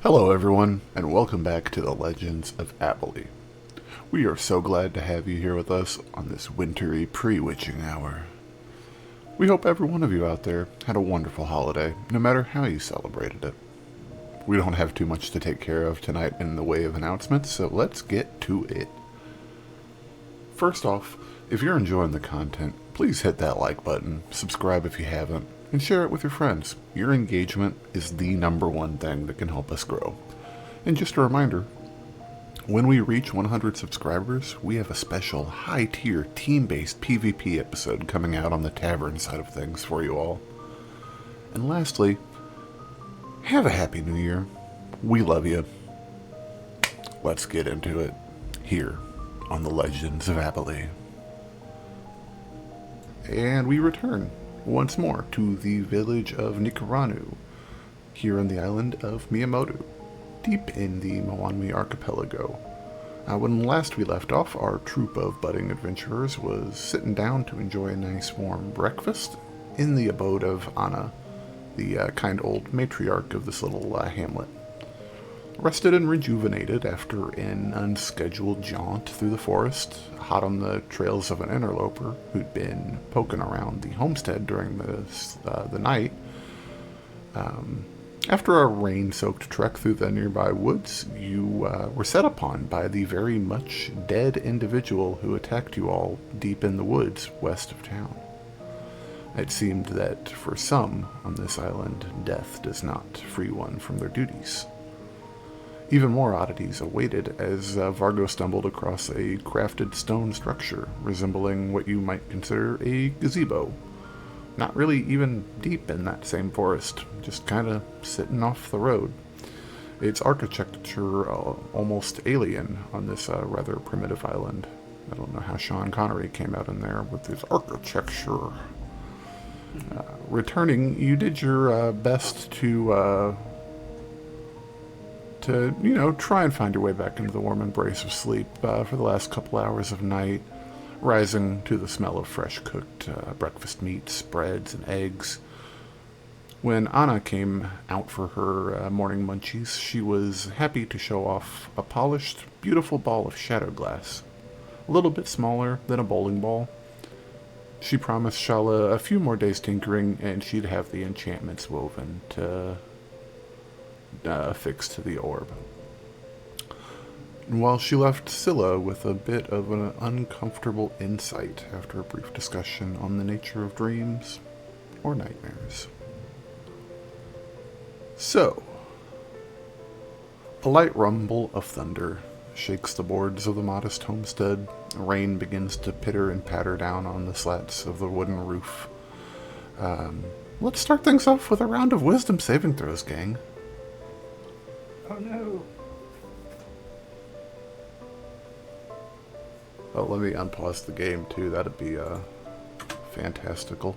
Hello everyone, and welcome back to the Legends of Abhaile. We are so glad to have you here with us on this wintry pre-witching hour. We hope every one of you out there had a wonderful holiday, no matter how you celebrated it. We don't have too much to take care of tonight in the way of announcements, so let's get to it. First off, if you're enjoying the content, please hit that like button, subscribe if you haven't, and share it with your friends. Your engagement is the number one thing that can help us grow. And just a reminder, when we reach 100 subscribers, we have a special high-tier team-based PvP episode coming out on the Tavern side of things for you all. And lastly, have a happy new year. We love you. Let's get into it here on the Legends of Abhaile. And we return once more to the village of Nikaranu, here on the island of Miyamoto, deep in the Mawanmi archipelago. When last we left off, our troupe of budding adventurers was sitting down to enjoy a nice warm breakfast in the abode of Anna, the kind old matriarch of this little hamlet. Rested and rejuvenated after an unscheduled jaunt through the forest, hot on the trails of an interloper who'd been poking around the homestead during the night. After a rain-soaked trek through the nearby woods, you were set upon by the very much dead individual who attacked you all deep in the woods west of town. It seemed that for some on this island, death does not free one from their duties. Even more oddities awaited as Vargo stumbled across a crafted stone structure resembling what you might consider a gazebo. Not really even deep in that same forest, just kind of sitting off the road. Its architecture almost alien on this rather primitive island. I don't know how Sean Connery came out in there with his architecture. Returning, you did your best to try and find your way back into the warm embrace of sleep for the last couple hours of night, rising to the smell of fresh cooked breakfast meats, breads, and eggs. When Anna came out for her morning munchies, she was happy to show off a polished, beautiful ball of shadow glass, a little bit smaller than a bowling ball. She promised Shalla a few more days tinkering, and she'd have the enchantments woven to affixed to the orb. And while she left Scylla with a bit of an uncomfortable insight after a brief discussion on the nature of dreams or nightmares. So, a light rumble of thunder shakes the boards of the modest homestead. Rain begins to pitter and patter down on the slats of the wooden roof. Let's start things off with a round of wisdom saving throws, gang. Oh no. Oh, let me unpause the game too. That'd be fantastical.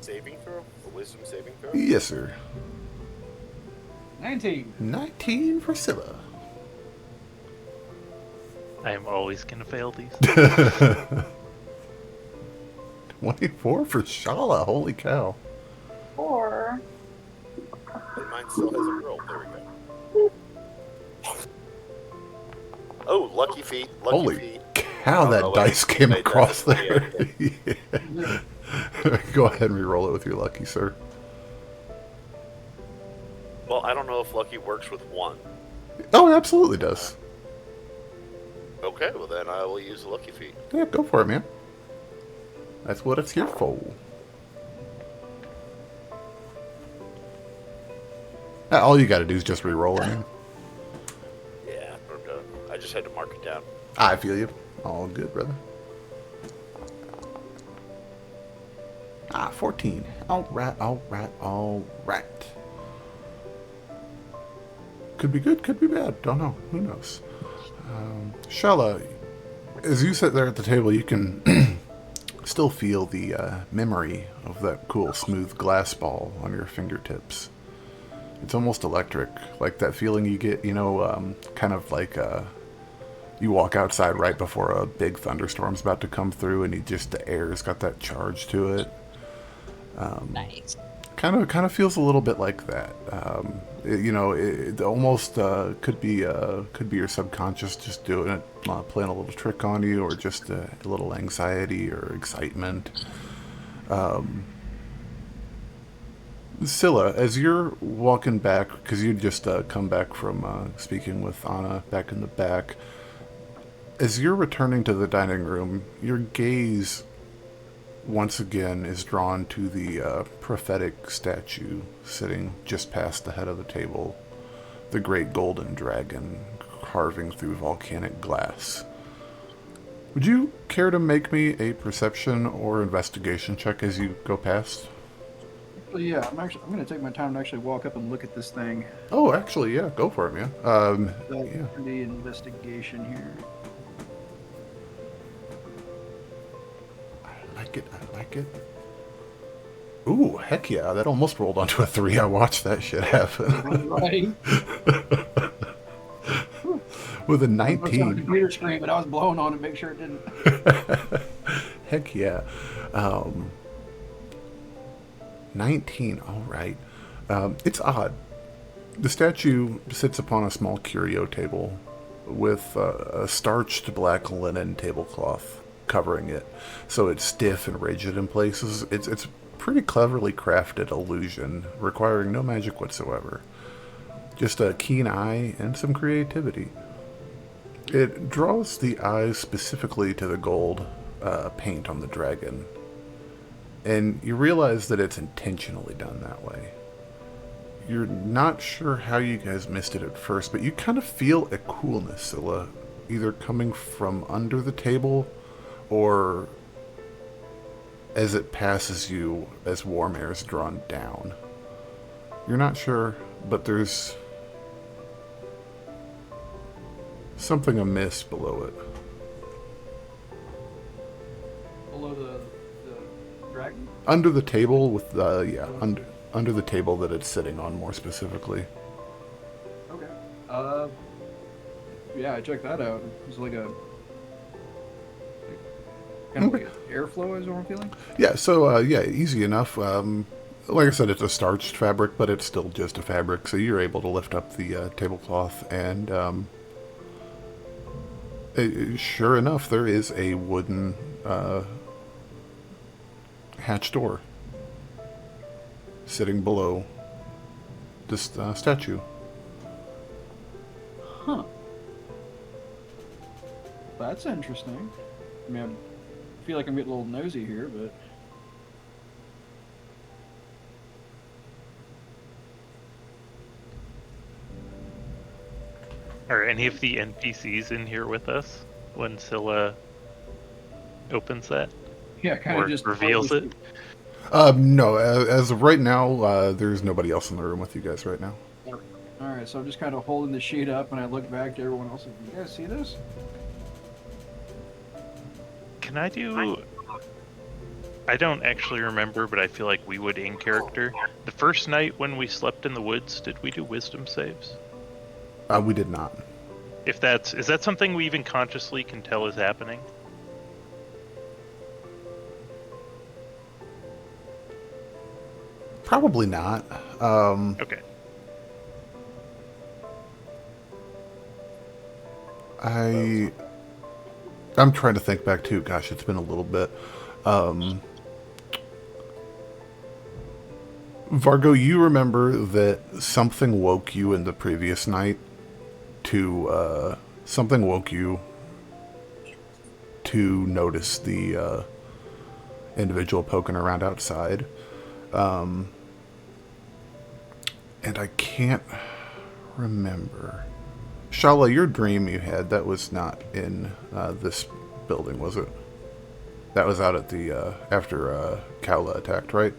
Saving throw? A wisdom saving throw? Yes, sir. 19. 19 for Scylla. I am always gonna fail these. 24 for Shalla. Holy cow. 4. And mine still hasn't rolled. There we go. Oh, lucky feet. Lucky Holy feet. cow, that Oh, dice wait. came Wait, across that's there. Yeah. Go ahead and re-roll it with your lucky, sir. Well, I don't know if lucky works with one. Oh, it absolutely does. Okay, well then I will use lucky feet. Yeah, go for it, man. That's what it's here for. All you gotta do is just re-roll it, man. Yeah, I'm done. I just had to mark it down. I feel you. All good, brother. 14. Alright. Could be good, could be bad. Don't know. Who knows? Shalla, as you sit there at the table, you can still feel the memory of that cool, smooth glass ball on your fingertips. It's almost electric, like that feeling you get, kind of like You walk outside right before a big thunderstorm's about to come through, and the air's got that charge to it. Nice. Kind of feels a little bit like that. It almost could be your subconscious just doing it, playing a little trick on you, or just a little anxiety or excitement. Scylla, as you're walking back, because you just come back from speaking with Anna back in the back, as you're returning to the dining room, your gaze once again is drawn to the prophetic statue sitting just past the head of the table, the great golden dragon carving through volcanic glass. Would you care to make me a perception or investigation check as you go past? Well, yeah, I'm going to take my time to actually walk up and look at this thing. Oh, actually, yeah, go for it, man. Yeah. The investigation here. I like it. Ooh, heck yeah, that almost rolled onto a 3. I watched that shit happen. Right. With a I was on the 19. computer screen, but I was blowing on it, make sure it didn't. Heck yeah. 19, alright. It's odd. The statue sits upon a small curio table with a starched black linen tablecloth covering it, so it's stiff and rigid in places. It's pretty cleverly crafted illusion, requiring no magic whatsoever. Just a keen eye and some creativity. It draws the eyes specifically to the gold paint on the dragon, and you realize that it's intentionally done that way. You're not sure how you guys missed it at first, but you kind of feel a coolness, Scylla, either coming from under the table or as it passes you as warm air is drawn down. You're not sure, but there's something amiss below it. Below the dragon? Under the table with under the table that it's sitting on, more specifically. Okay. Yeah, I checked that out. It's like a kind of like airflow is what I'm feeling. Yeah, so easy enough. Like I said, it's a starched fabric, but it's still just a fabric, so you're able to lift up the tablecloth, and sure enough, there is a wooden hatch door sitting below this statue. Huh. That's interesting. I mean, I feel like I'm getting a little nosy here, but... Are any of the NPCs in here with us when Scylla opens that? Yeah, kind Or of just... reveals it? No, as of right now, there's nobody else in the room with you guys right now. Alright, so I'm just kind of holding the sheet up, and I look back to everyone else. You guys see this? Can I do... I don't actually remember, but I feel like we would in character. The first night when we slept in the woods, did we do wisdom saves? We did not. Is that something we even consciously can tell is happening? Probably not. Okay. I'm trying to think back too. Gosh, it's been a little bit. Vargo, you remember that something woke you in the previous night to notice the individual poking around outside. And I can't remember. Shalla, your dream you had, that was not in this building, was it? That was out at the, after Kaula attacked, right?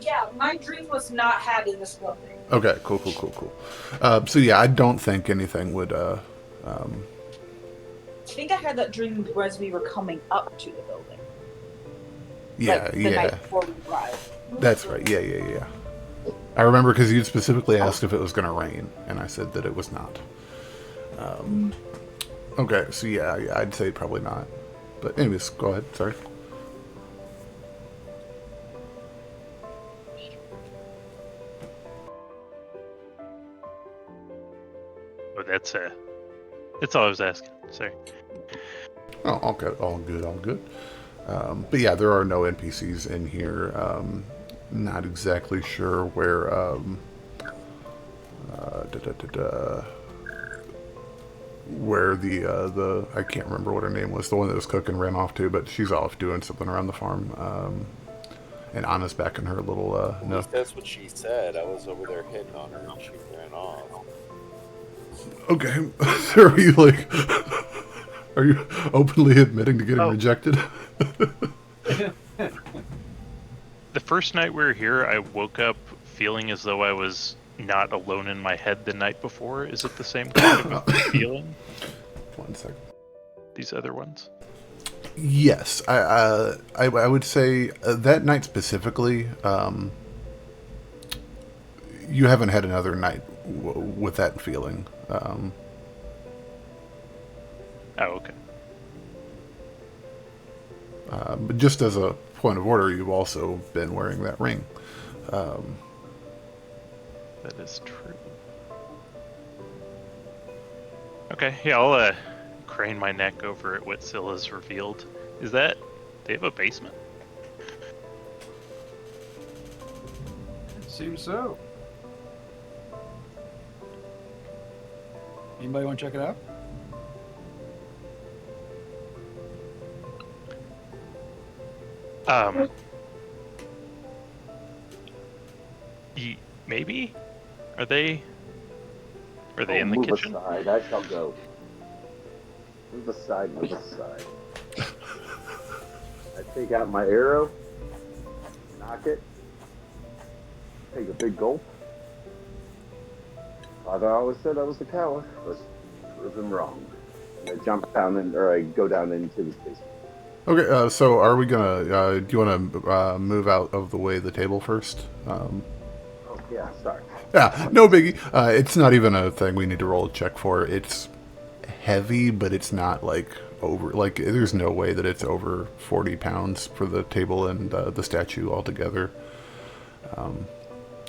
Yeah, my dream was not had in this building. Okay, cool. So yeah, I don't think anything would, I think I had that dream as we were coming up to the building. yeah, Like, the night before we arrived. That's right, yeah. I remember because you'd specifically asked if it was going to rain, and I said that it was not. Okay, so yeah, I'd say probably not. But anyways, go ahead. Sorry. Oh, that's all I was asking. Sorry. Oh, okay, all good, all good. But yeah, there are no NPCs in here. Not exactly sure where. Where the I can't remember what her name was. The one that was cooking ran off to, but she's off doing something around the farm. And Anna's back in her little At nook. least that's what she said. I was over there hitting on her and she ran off. Okay, so are you like? Are you openly admitting to getting rejected? The first night we were here, I woke up feeling as though I was not alone in my head the night before. Is it the same kind of feeling? 1 second. These other ones? Yes, I would say that night specifically, you haven't had another night with that feeling. Oh, okay. But just as a point of order, you've also been wearing that ring. That is true. Okay, yeah, I'll crane my neck over at what Scylla's revealed. Is that... they have a basement? It seems so. Anybody want to check it out? Maybe? Are they in the move kitchen? Aside, I shall go. Move aside, move aside. I take out my arrow, knock it, take a big gulp. Father always said I was a coward, but proven wrong. And I jump down or I go down into the basement. Okay, so are we gonna? Do you want to move out of the way of the table first? Oh yeah, sorry. Yeah, no biggie. It's not even a thing we need to roll a check for. It's heavy, but it's not like over. Like there's no way that it's over 40 pounds for the table and the statue altogether.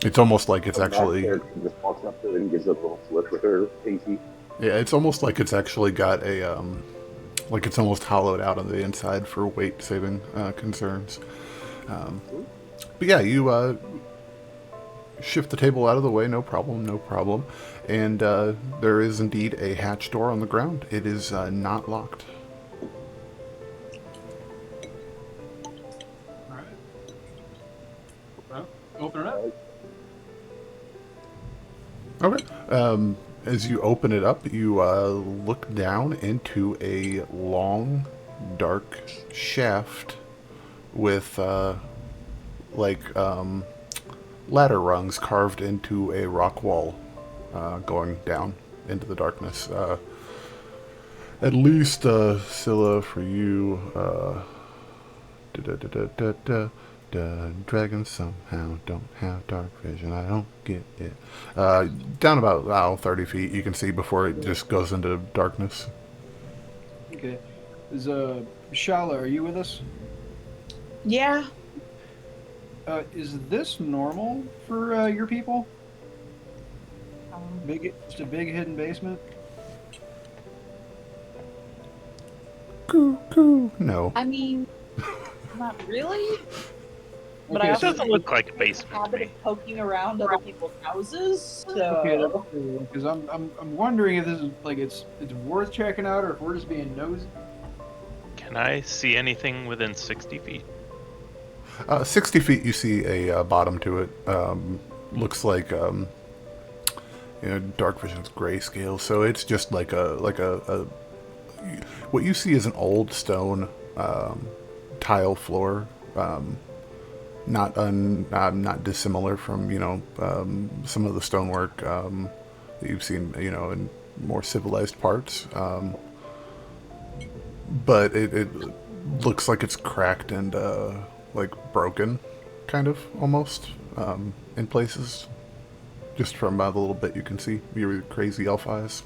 It's almost like it's actually. Just walks up to it and gives a little flip with her pinky. Yeah, it's almost like it's actually got a. Like it's almost hollowed out on the inside for weight saving concerns. But yeah, you shift the table out of the way, no problem, no problem. And there is indeed a hatch door on the ground. It is not locked. Alright. Well, open it up. Okay. As you open it up, you look down into a long, dark shaft with ladder rungs carved into a rock wall going down into the darkness. At least, Scylla, for you, dragons somehow don't have dark vision. I don't get it. Down about 30 feet, you can see before it just goes into darkness. Okay. Is Shalla, are you with us? Yeah. Is this normal for your people? Just a big hidden basement? Coo. No. I mean, not really. But Okay, I It also doesn't look like a basement to habit me. of poking around other people's houses. So Okay, because I'm wondering if this is like it's worth checking out or if we're just being nosy. Can I see anything within 60 feet? 60 feet, you see a bottom to it. Looks like dark vision's grayscale, so it's just like a what you see is an old stone tile floor, not dissimilar from some of the stonework that you've seen in more civilized parts, but it looks like it's cracked and like broken, kind of almost. in places. Just from the little bit you can see. Your crazy elf eyes.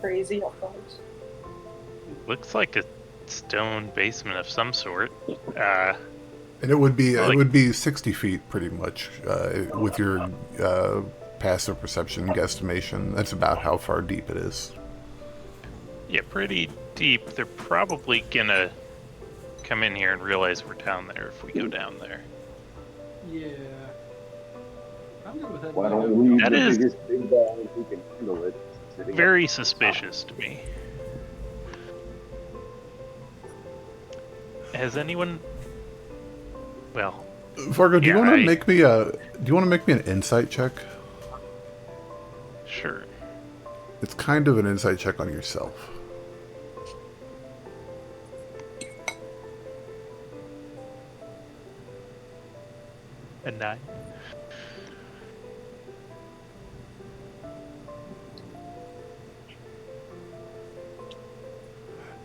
Crazy alphas. Looks like a stone basement of some sort. And it would be Like- it would be 60 feet pretty much with your passive perception guesstimation. That's about how far deep it is. Yeah, pretty deep. They're probably gonna come in here and realize we're down there if we go down there. Yeah. I'm good with that. Why don't we leave That the is- biggest big guy who can handle it? Sitting Very suspicious to me. Has anyone? Well, Fargo, do you Yeah, want to I- make me a? Do you want to make me an insight check? sure. It's kind of an insight check on yourself. A 9.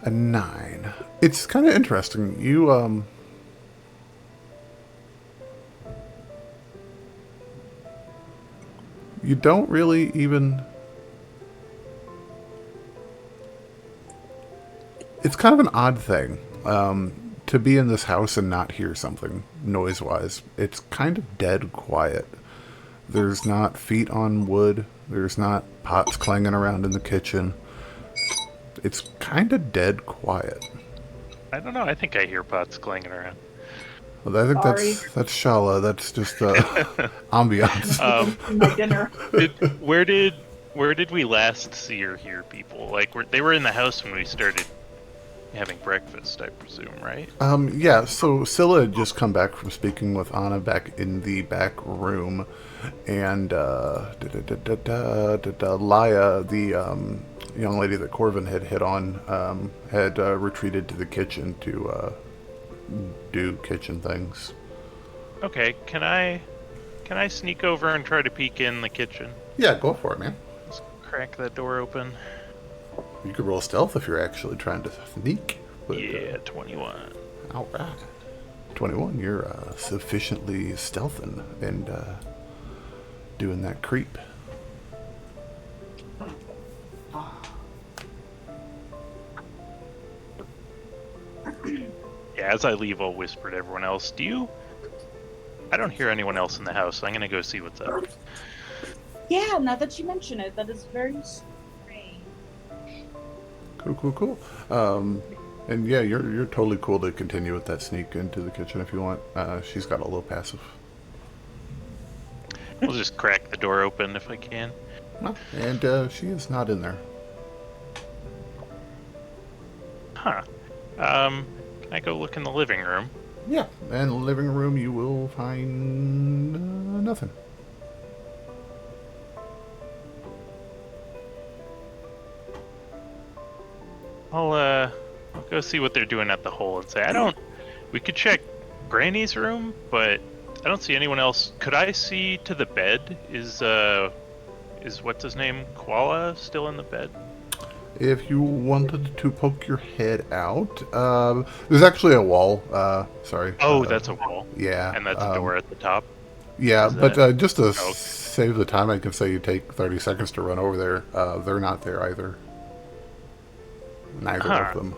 A 9. It's kind of interesting. You don't really even. It's kind of an odd thing to be in this house and not hear something noise-wise. It's kind of dead quiet. There's not feet on wood. There's not pots clanging around in the kitchen. It's kind of dead quiet. I don't know. I think I hear pots clanging around. Well, I think Sorry. that's Shalla. That's just ambiance. My dinner. Where did we last see or hear people? Like they were in the house when we started having breakfast, I presume, right? Yeah, so Scylla had just come back from speaking with Anna back in the back room, and Laya, the young lady that Corvin had hit on, had retreated to the kitchen to do kitchen things. Okay, can I sneak over and try to peek in the kitchen? Yeah, go for it, man. Let's crack that door open. You could roll stealth if you're actually trying to sneak. But, Yeah, 21. All right. 21, you're sufficiently stealthing and doing that creep. Yeah, as I leave, I'll whisper to everyone else. I don't hear anyone else in the house, so I'm gonna go see what's up. Yeah, now that you mention it, that is very strange. Cool. And yeah, you're totally cool to continue with that sneak into the kitchen if you want. She's got a low passive. I'll just crack the door open if I can. And she is not in there. Huh. Can I go look in the living room? Yeah, and the living room you will find nothing. I'll go see what they're doing at the hole and say, we could check Granny's room, but I don't see anyone else. Could I see to the bed? Is what's his name? Koala still in the bed? If you wanted to poke your head out, there's actually a wall. Sorry. Oh, that's a wall. Yeah. And that's a door at the top. Yeah, Is but that- just to okay. save the time, I can say you take 30 seconds to run over there. They're not there either. Neither Huh. of them.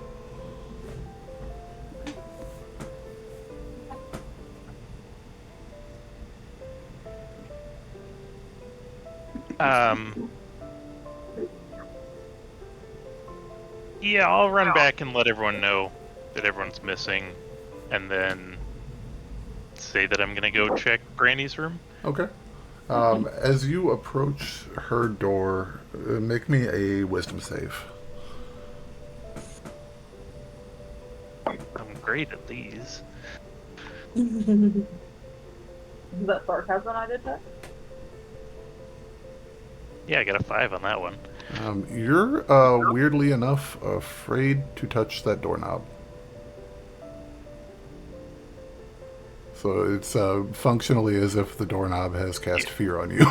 Yeah, I'll run back and let everyone know that everyone's missing, and then say that I'm gonna go check Granny's room. Okay. As you approach her door, make me a wisdom save. I'm great at these. Is that sarcasm I did that? Yeah, I got a 5 on that one. You're weirdly enough afraid to touch that doorknob. So it's functionally as if the doorknob has cast fear on you.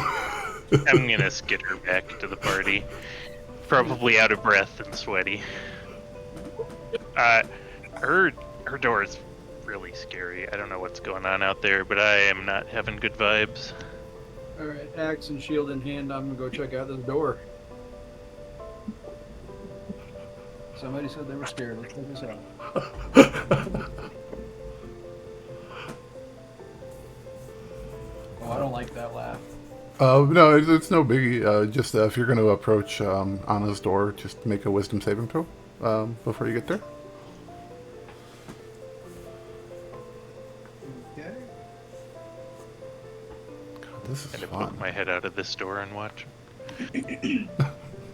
I'm gonna skitter back to the party. Probably out of breath and sweaty. Her door is really scary. I don't know what's going on out there, but I am not having good vibes. Alright, axe and shield in hand, I'm gonna go check out this door. Somebody said they were scared. Let's check this out. Oh, I don't like that laugh. No, it's no biggie. Just if you're going to approach Anna's door, just make a wisdom saving throw before you get there. Okay. God, this is I'm gonna fun. poke my head out of this door and watch.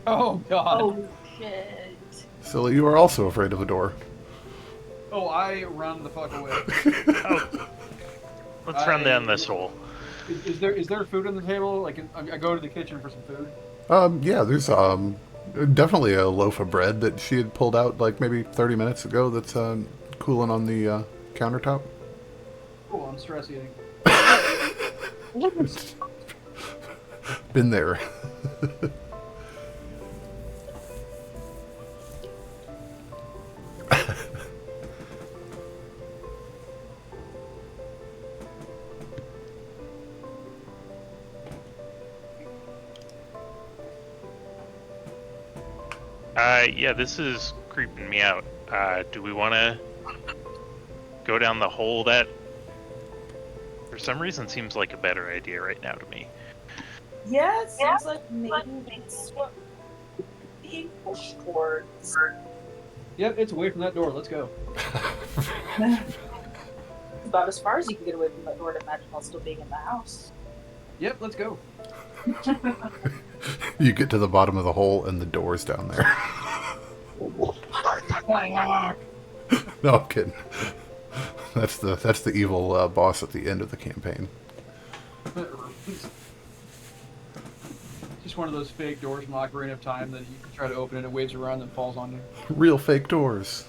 Oh god. Oh shit. Scylla, you are also afraid of the door. Oh, I run the fuck away. Let's run down this hole. Is there food on the table? Like, I go to the kitchen for some food. Yeah, there's definitely a loaf of bread that she had pulled out like maybe 30 minutes ago that's cooling on the countertop. Cool, I'm stress eating. Been there. Yeah, this is creeping me out. Do we want to go down the hole that, for some reason, seems like a better idea right now to me? Yeah, it seems like maybe that's what we're being pushed towards. Yep, it's away from that door. Let's go. About as far as you can get away from that door to imagine while still being in the house. Yep, let's go. You get to the bottom of the hole and the door's down there. No, I'm kidding. That's the evil boss at the end of the campaign. Just one of those fake doors from Ocarina of Time that you can try to open and it waves around and falls on you. Real fake doors.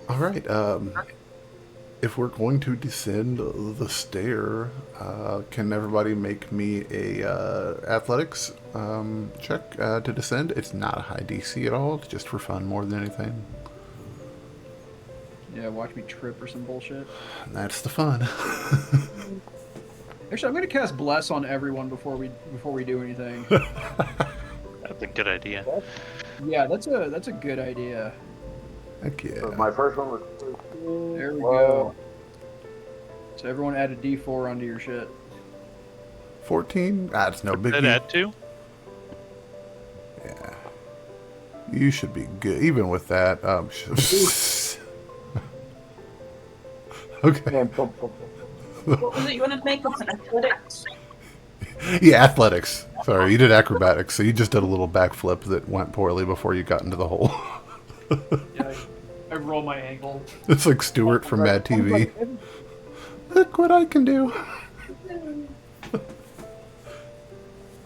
All right. If we're going to descend the stair, can everybody make me a athletics check to descend? It's not a high DC at all. It's just for fun more than anything. Yeah, watch me trip or some bullshit. That's the fun. Actually, I'm gonna cast Bless on everyone before we do anything. That's a good idea. Yeah, that's a good idea. Heck yeah. So my first one was. There we Whoa. go. So everyone add a D4 onto your shit. 14? That's no Did that biggie. add 2? Yeah. You should be good. Even with that. Okay. What was it you wanted to make? It's an athletics. Yeah, athletics. Sorry, you did acrobatics, so you just did a little backflip that went poorly before you got into the hole. Yeah, I roll my ankle. It's like Stuart from Mad TV. Look what I can do.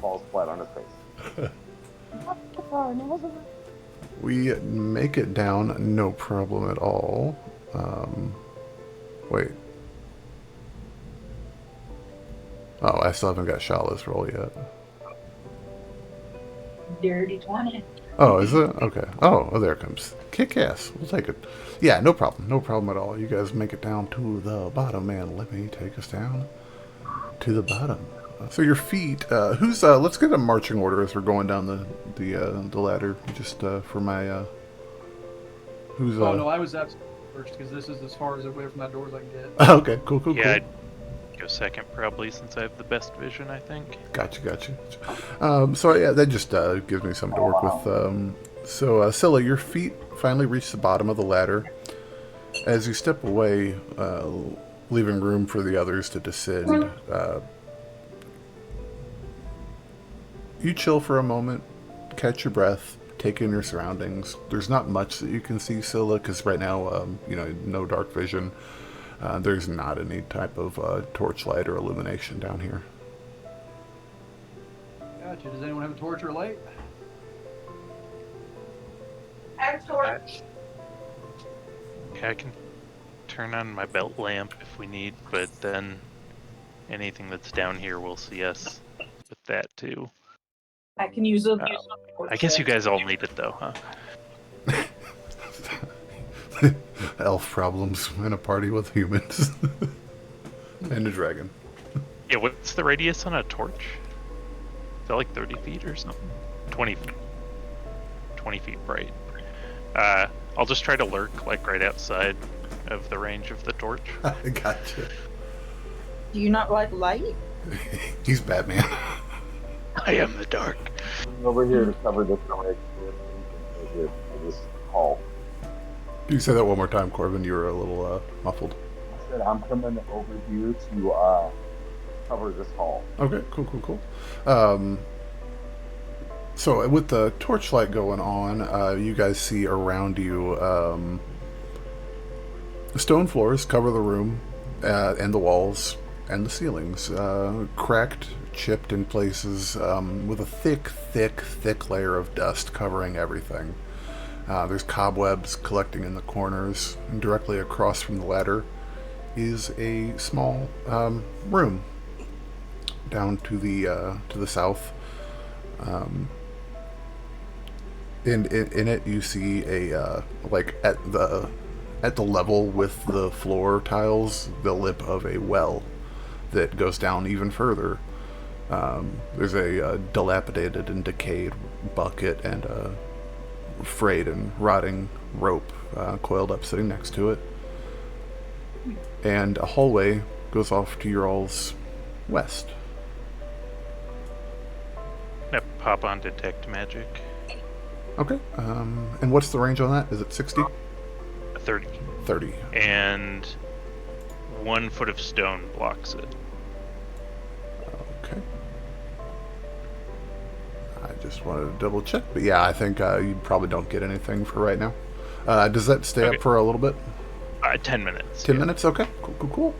Falls flat on his face. We make it down, no problem at all. Wait. Oh, I still haven't got Shalla's roll yet. Dirty 20. Oh, is it? Okay. Oh, there it comes. Kick ass. We'll take it. Yeah, no problem. No problem at all. You guys make it down to the bottom, and let me take us down to the bottom. So your feet, who's, let's get a marching order as we're going down the ladder, just, for my, who's, Oh no, I was absolutely first because this is as far as away from that door as I can get. Okay, cool. Yeah, I'd go second probably since I have the best vision, I think. Gotcha. So yeah, that just gives me something to work with. So Scylla, your feet finally reach the bottom of the ladder. As you step away, leaving room for the others to descend, you chill for a moment, catch your breath, take in your surroundings. There's not much that you can see, Scylla, because right now, no dark vision. There's not any type of torchlight or illumination down here. Gotcha. Does anyone have a torch or a light? I have a torch. Yeah, I can turn on my belt lamp if we need, but then anything that's down here will see us with that too. I can use a. I guess you guys all need it though, huh? Elf problems in a party with humans. And a dragon. Yeah, what's the radius on a torch? Is that like 30 feet or something? 20 feet. 20 feet bright. I'll just try to lurk, like, right outside of the range of the torch. I gotcha. Do you not like light? He's Batman. I am the dark. Over here to cover this noise for this hall. Can you say that one more time, Corvin? You were a little muffled. I said I'm coming over here to cover this hall. Okay, cool. So with the torchlight going on, you guys see around you stone floors cover the room and the walls and the ceilings, cracked, chipped in places, with a thick layer of dust covering everything. There's cobwebs collecting in the corners, and directly across from the ladder is a small room down to the south. And in it you see a like at the level with the floor tiles, the lip of a well that goes down even further. There's a dilapidated and decayed bucket and a frayed and rotting rope coiled up sitting next to it. And a hallway goes off to your all's west. Gonna pop on detect magic. Okay. And what's the range on that? Is it 60? 30. 30. And 1 foot of stone blocks it. Okay. I just wanted to double check, but yeah, I think you probably don't get anything for right now. Does that stay Okay. up for a little bit? 10 minutes. 10 minutes? Okay. Cool.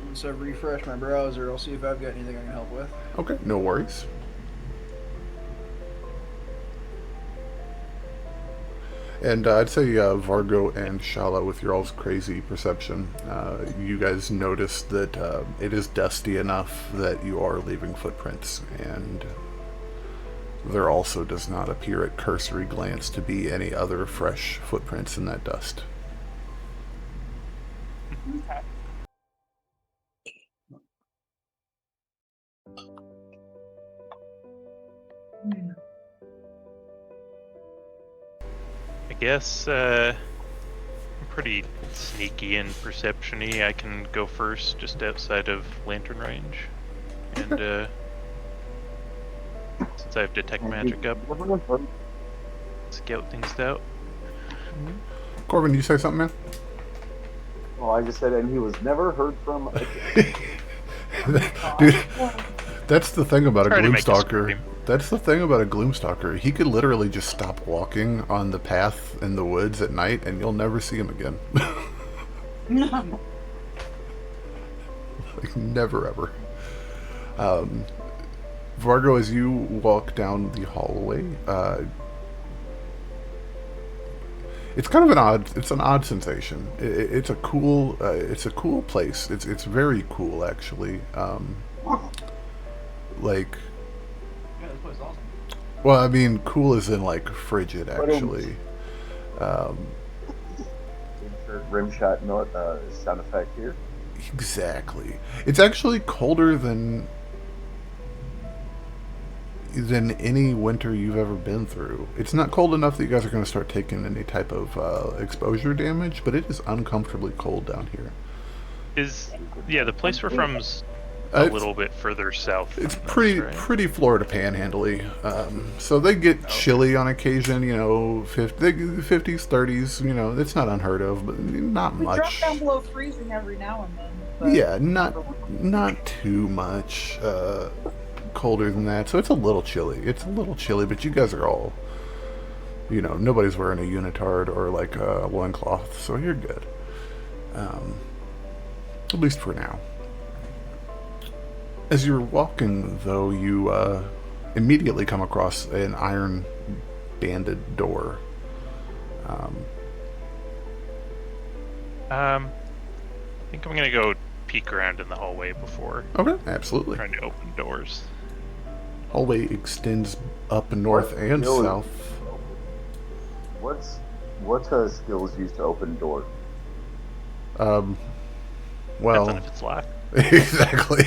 Once I refresh my browser, I'll see if I've got anything I can help with. Okay, no worries. And I'd say Vargo and Shalla, with your all's crazy perception, you guys notice that it is dusty enough that you are leaving footprints, and there also does not appear at cursory glance to be any other fresh footprints in that dust. Okay. I guess I'm pretty sneaky and perception-y. I can go first, just outside of lantern range. And since I have detect magic up, scout things out. Corvin, you say something, man? Well, I just said, and he was never heard from again. Dude, that's the thing about a Try to make us Gloomstalker. scream. That's the thing about a Gloomstalker. He could literally just stop walking on the path in the woods at night, and you'll never see him again. Like, never ever. Vargo, as you walk down the hallway, it's kind of an odd sensation. It's a cool place. It's very cool, actually. Like, Yeah, this place is awesome. well, I mean, cool as in like frigid, actually. Insert rim shot note sound effect here. Exactly. It's actually colder than any winter you've ever been through. It's not cold enough that you guys are going to start taking any type of exposure damage, but it is uncomfortably cold down here. The place we're from's a little bit further south. It's than this, pretty right? pretty Florida panhandly. So they get chilly on occasion, 50s, 30s, it's not unheard of, but not We drop much. down below freezing every now and then. But Yeah, not too much colder than that. So it's a little chilly. But you guys are all, nobody's wearing a unitard or like a loincloth, so you're good. At least for now. As you're walking, though, you immediately come across an iron banded door. I think I'm gonna go peek around in the hallway before Okay, absolutely. trying to open doors. Hallway extends up north and skill is- south. What skills used to open doors? Well, Depends on if it's locked. exactly,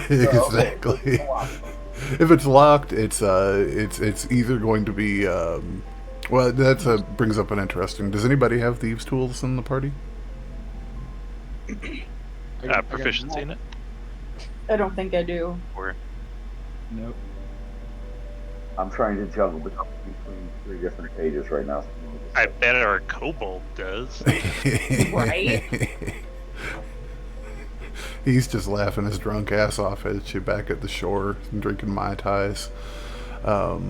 exactly. If it's locked, it's either going to be. Well, that brings up an interesting. Does anybody have thieves' tools in the party? Proficiency in it? I don't think I do. Or Nope. I'm trying to juggle between 3 different pages right now. I bet our kobold does. Right? He's just laughing his drunk ass off at you back at the shore and drinking Mai Tais. So,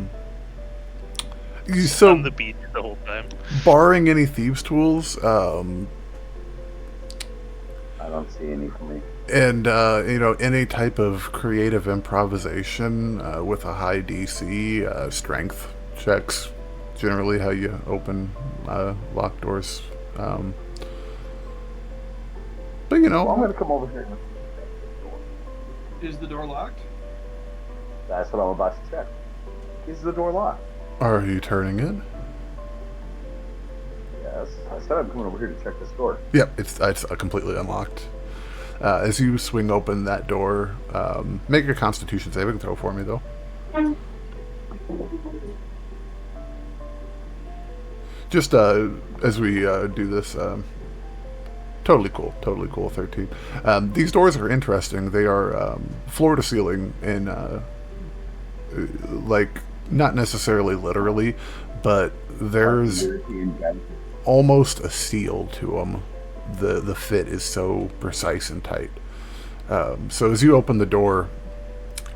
On the beach the whole time. barring any thieves' tools, I don't see any for me. and any type of creative improvisation with a high DC, strength checks, generally how you open locked doors. But Well, I'm going to come over here and check the door. Is the door locked? That's what I'm about to check. Is the door locked? Are you turning it? Yes. I said I'm coming over here to check this door. Yep, it's completely unlocked. As you swing open that door, make a Constitution saving throw for me, though. Just as we do this, totally cool, 13. These doors are interesting. They are floor to ceiling, and like not necessarily literally, but there's almost a seal to them. The fit is so precise and tight. So as you open the door,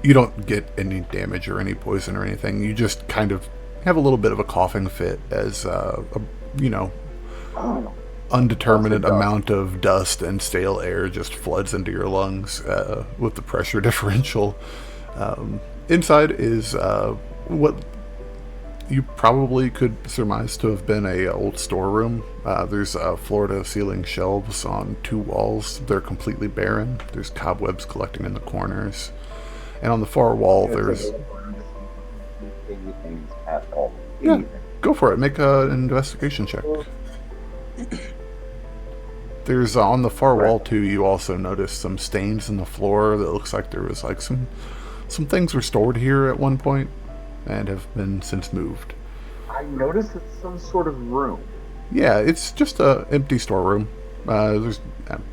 you don't get any damage or any poison or anything. You just kind of have a little bit of a coughing fit as undetermined amount of dust and stale air just floods into your lungs with the pressure differential. Inside is what you probably could surmise to have been a old storeroom. There's floor-to-ceiling shelves on 2 walls. They're completely barren. There's cobwebs collecting in the corners. And on the far wall, there's... Anything at all. Yeah, go for it. Make an investigation check. There's, on the far wall, too, you also notice some stains in the floor that looks like there was, like, some things were stored here at one point and have been since moved. I noticed it's some sort of room. Yeah, it's just a empty storeroom. There's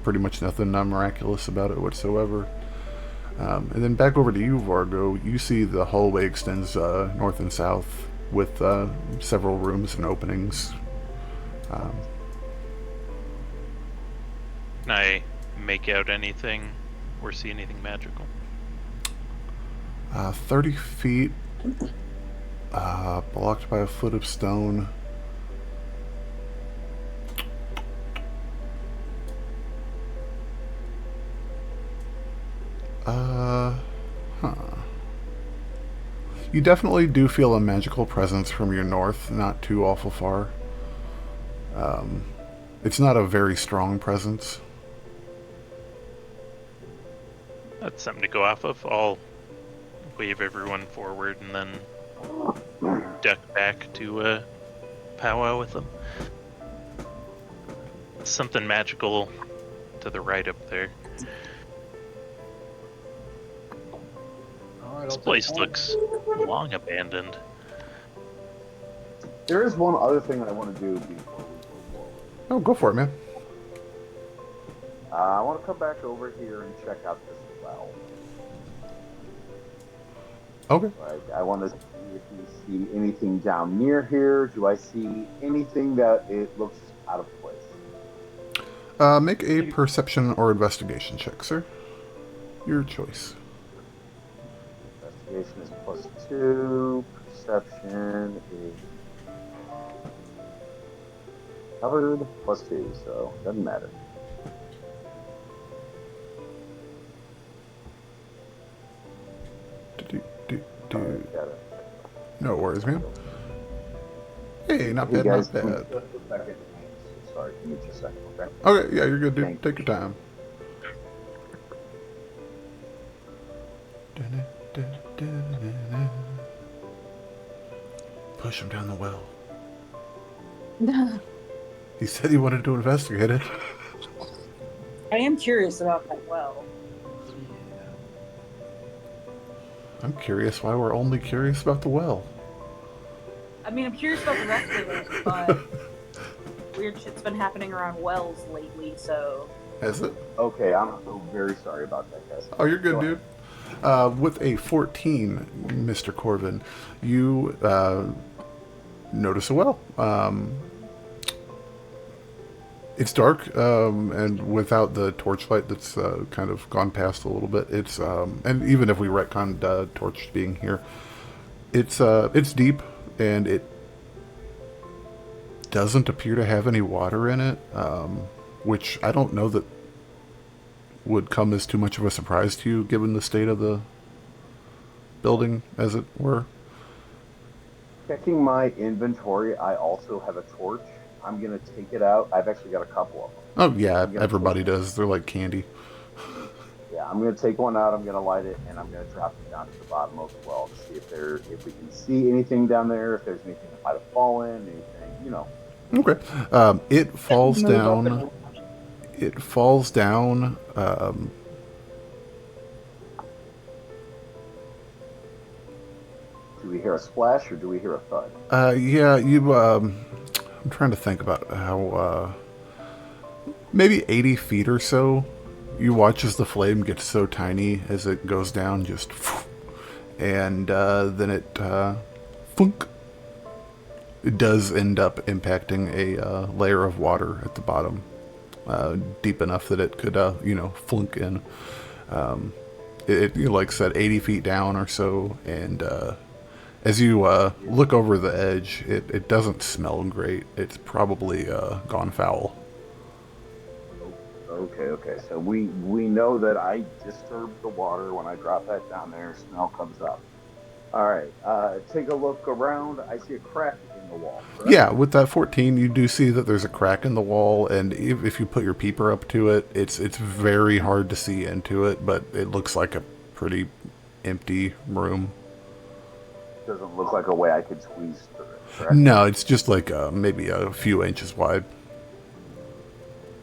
pretty much nothing miraculous about it whatsoever. And then back over to you, Vargo. You see the hallway extends north and south with several rooms and openings. Can I make out anything or see anything magical? 30 feet, blocked by a foot of stone. You definitely do feel a magical presence from your north, not too awful far. It's not a very strong presence. That's something to go off of. I'll wave everyone forward and then duck back to powwow with them. Something magical to the right up there. All right, This I'll take place one. looks long abandoned. There is one other thing I want to do before we go forward. Oh, go for it, man. I want to come back over here and check out this well. Okay. Like, I want to see if we see anything down near here. Do I see anything that it looks out of place? Make a perception or investigation check, sir. Your choice. Investigation is +2. Perception is covered +2, so doesn't matter. Got it. No worries, man. Hey, not Hey bad, guys, not give me bad. just a second. Sorry, give me just a second, okay? Okay, yeah, you're good, dude. Thank Take your time. push him down the well? He said he wanted to investigate it. I am curious about that well. I'm curious why we're only curious about the well. I mean, I'm curious about the rest of it, but weird shit's been happening around wells lately, so... Has it? Okay, I'm so very sorry about that, guys. Oh, you're good, Go dude. With a 14, Mr. Corvin, you notice a well. It's dark, and without the torchlight that's kind of gone past a little bit, it's and even if we retconned torch being here, it's deep, and it doesn't appear to have any water in it, which I don't know that would come as too much of a surprise to you, given the state of the building, as it were. Checking my inventory, I also have a torch. I'm going to take it out. I've actually got a couple of them. Oh, yeah, everybody does. They're like candy. Yeah, I'm going to take one out, I'm going to light it, and I'm going to drop it down to the bottom of the well to see if we can see anything down there, if there's anything that might have fallen, anything, you know. Okay. It falls down. It falls down. Do we hear a splash or do we hear a thud? Yeah, you, I'm trying to think about how, maybe 80 feet or so, you watch as the flame gets so tiny as it goes down, just, and, then it, funk. It does end up impacting a, layer of water at the bottom, deep enough that it could, flunk in. Like I said, 80 feet down or so, and, as you look over the edge, it doesn't smell great. It's probably gone foul. Okay. So we know that I disturbed the water when I drop that down there. Smell comes up. All right. Take a look around. I see a crack in the wall. Correct? Yeah, with that 14, you do see that there's a crack in the wall, and if you put your peeper up to it, it's very hard to see into it, but it looks like a pretty empty room. Doesn't look like a way I could squeeze through it, correct? No, it's just like maybe a few inches wide.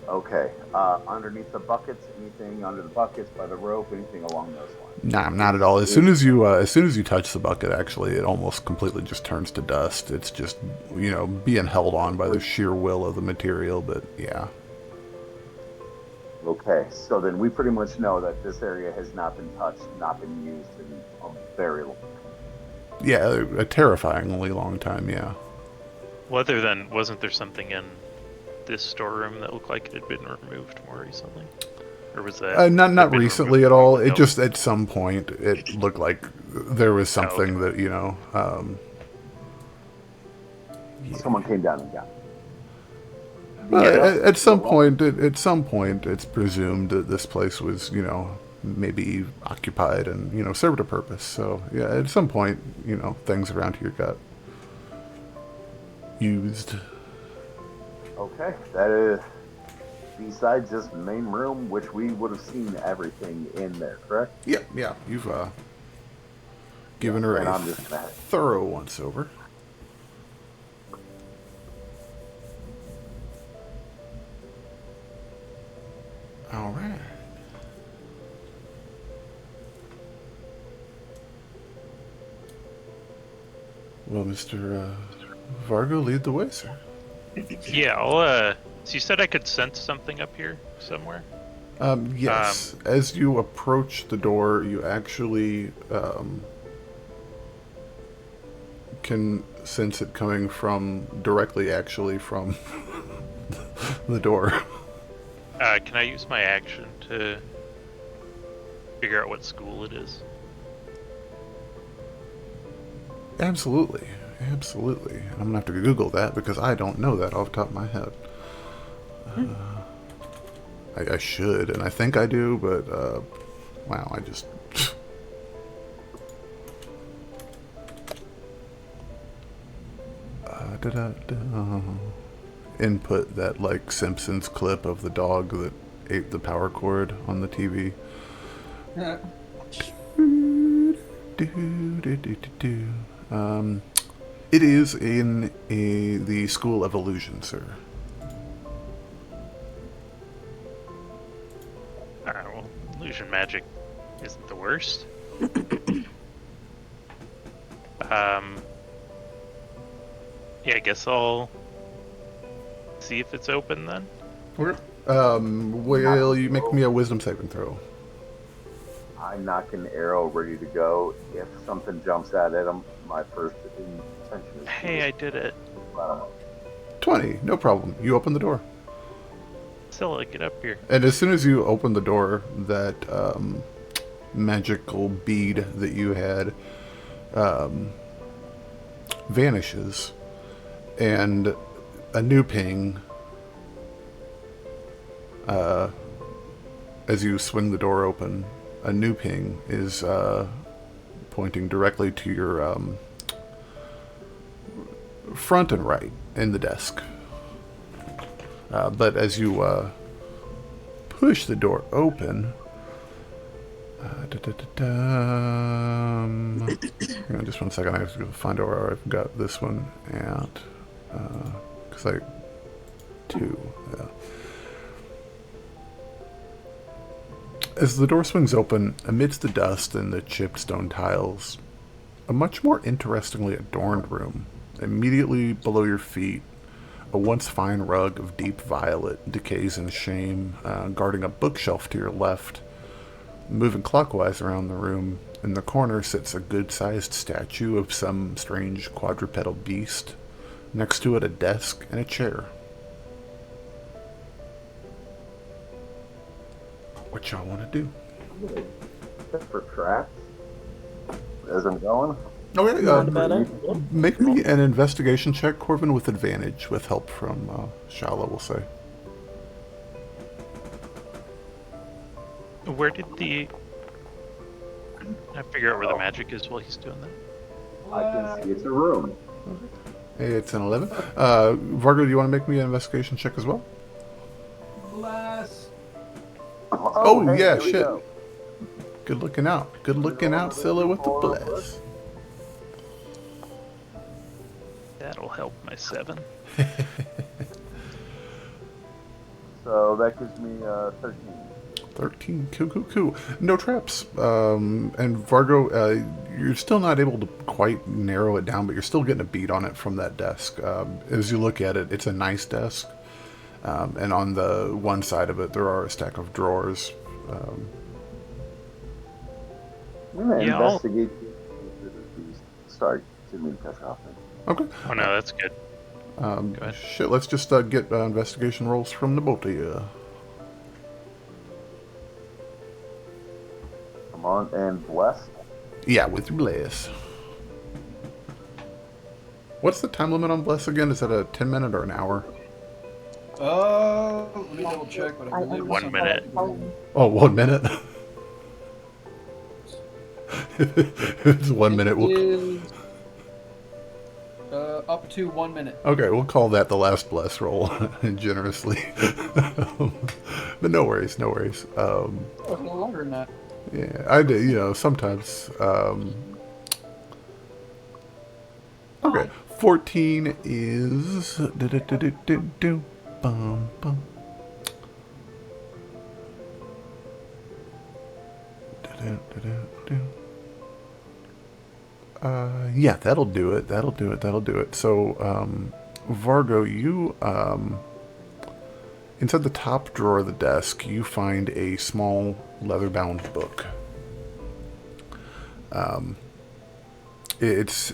Okay. Underneath the buckets, anything under the buckets, by the rope, anything along those lines? Nah, not at all. As soon as you touch the bucket, actually, it almost completely just turns to dust. It's just, being held on by the sheer will of the material, but yeah. Okay, so then we pretty much know that this area has not been touched, not been used in a very long time. Yeah, a terrifyingly long time, yeah. Well, other than, wasn't there something in this storeroom that looked like it had been removed more recently? Or was that... not recently at removed? all. It Nope. just, at some point, it looked like there was something that, yeah. Someone came down and got it. At some point, it's presumed that this place was, maybe occupied and, served a purpose. So, yeah, at some point, things around here got used. Okay, that is besides this main room, which we would have seen everything in there, correct? Yeah, you've given her And a I'm just gonna thorough once over. All right. Well, Mr. Vargo, lead the way, sir. Yeah, I'll, so you said I could sense something up here somewhere? Yes. As you approach the door, you actually can sense it coming directly from the door. Can I use my action to figure out what school it is? Absolutely. I'm gonna have to Google that because I don't know that off the top of my head. I should, and I think I do, but wow, I just input that like Simpsons clip of the dog that ate the power cord on the TV. It is in the School of Illusion, sir. Alright, well, illusion magic isn't the worst. Yeah, I guess I'll see if it's open then. Okay. Will you make me a wisdom saving throw? I'm knocking the arrow ready to go. If something jumps out at him, my first intention is... Hey, I did it. 20, no problem. You open the door. Scylla, get up here. And as soon as you open the door, that magical bead that you had vanishes, and a new ping as you swing the door open. A new ping is pointing directly to your front and right in the desk. But as you push the door open, hang on just one second. I have to find out where I've got this one at, because I two. Yeah. As the door swings open, amidst the dust and the chipped stone tiles, a much more interestingly adorned room. Immediately below your feet, a once fine rug of deep violet decays in shame, guarding a bookshelf to your left. Moving clockwise around the room, in the corner sits a good-sized statue of some strange quadrupedal beast. Next to it, a desk and a chair. What y'all want to do? For traps? As I'm going? Okay, make me an investigation check, Corvin, with advantage, with help from Shalla, we'll say. Where did the... I figure out where the magic is while he's doing that. I can see it's a room. It's an 11. Vargo, do you want to make me an investigation check as well? Bless. Oh, hey, yeah, there we shit. go. Good looking out. Good looking out, Scylla, with the bless. That'll help my 7. So that gives me 13. 13. Cool. No traps. And Vargo, you're still not able to quite narrow it down, but you're still getting a beat on it from that desk. As you look at it, it's a nice desk. And on the one side of it, there are a stack of drawers. I'm going to investigate these. Sorry, didn't mean to cut you off there. Okay. Oh no, that's good. Go ahead. Shit, let's just get investigation rolls from the both of you. Come on, and bless. Yeah, with your bless. What's the time limit on bless again? Is that a 10-minute or an hour? Let me double check, but I believe 1 minute. Oh, 1 minute? It's 1 minute. We'll... Up to 1 minute. Okay, we'll call that the last bless roll, generously. But no worries. Oh, it's a little longer than that. Yeah, I do, sometimes. Okay, 14 is... Bum, bum. Yeah, that'll do it. So, Vargo, you, inside the top drawer of the desk, you find a small leather-bound book. It's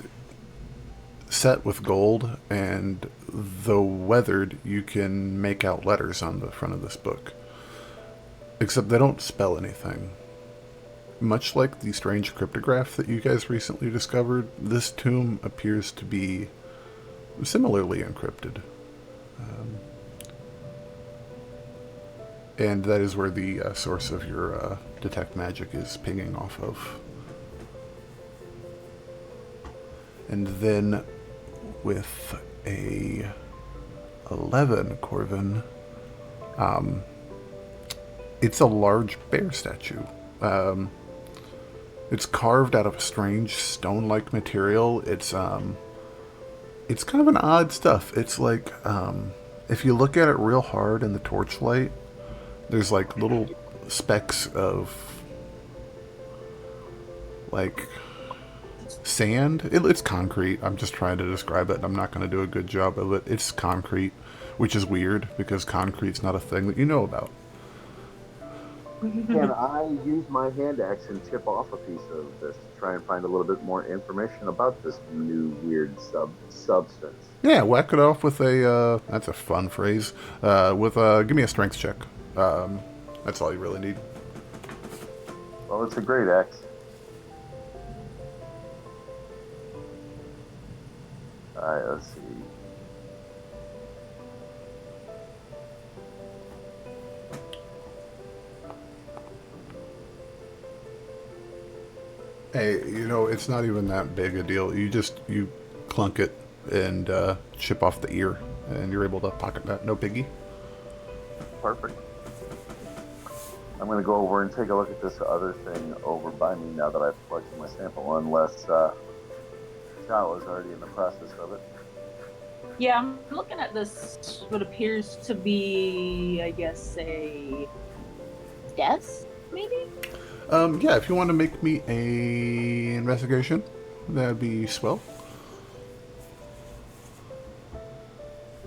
set with gold, and though weathered, you can make out letters on the front of this book. Except they don't spell anything. Much like the strange cryptograph that you guys recently discovered, this tomb appears to be similarly encrypted. And that is where the source of your detect magic is pinging off of. And then with a 11, Corvin, it's a large bear statue. It's carved out of a strange stone-like material. It's It's kind of an odd stuff. It's like, if you look at it real hard in the torchlight, there's like little specks of like sand. It's concrete. I'm just trying to describe it, and I'm not going to do a good job of it. It's concrete, which is weird because concrete's not a thing that you know about. Can I use my hand axe and chip off a piece of this to try and find a little bit more information about this new weird substance? Yeah, whack it off with a, that's a fun phrase, give me a strength check. That's all you really need. Well, it's a great axe. Alright, let's see. Hey, it's not even that big a deal. You clunk it and chip off the ear, and you're able to pocket that. No biggie. Perfect. I'm going to go over and take a look at this other thing over by me now that I've collected my sample, unless Shalla's already in the process of it. Yeah, I'm looking at this, what appears to be, I guess, a death, maybe? Yeah, if you want to make me a investigation, that'd be swell.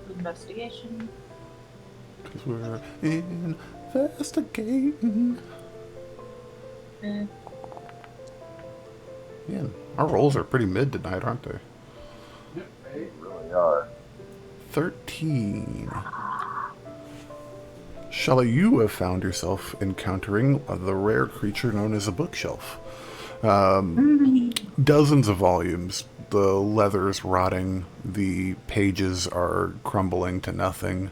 Investigation. Because we're investigating. Man, our rolls are pretty mid tonight, aren't they? Yep, right. They really are. 13. Shalla, you have found yourself encountering the rare creature known as a bookshelf. Dozens of volumes. The leather's rotting. The pages are crumbling to nothing.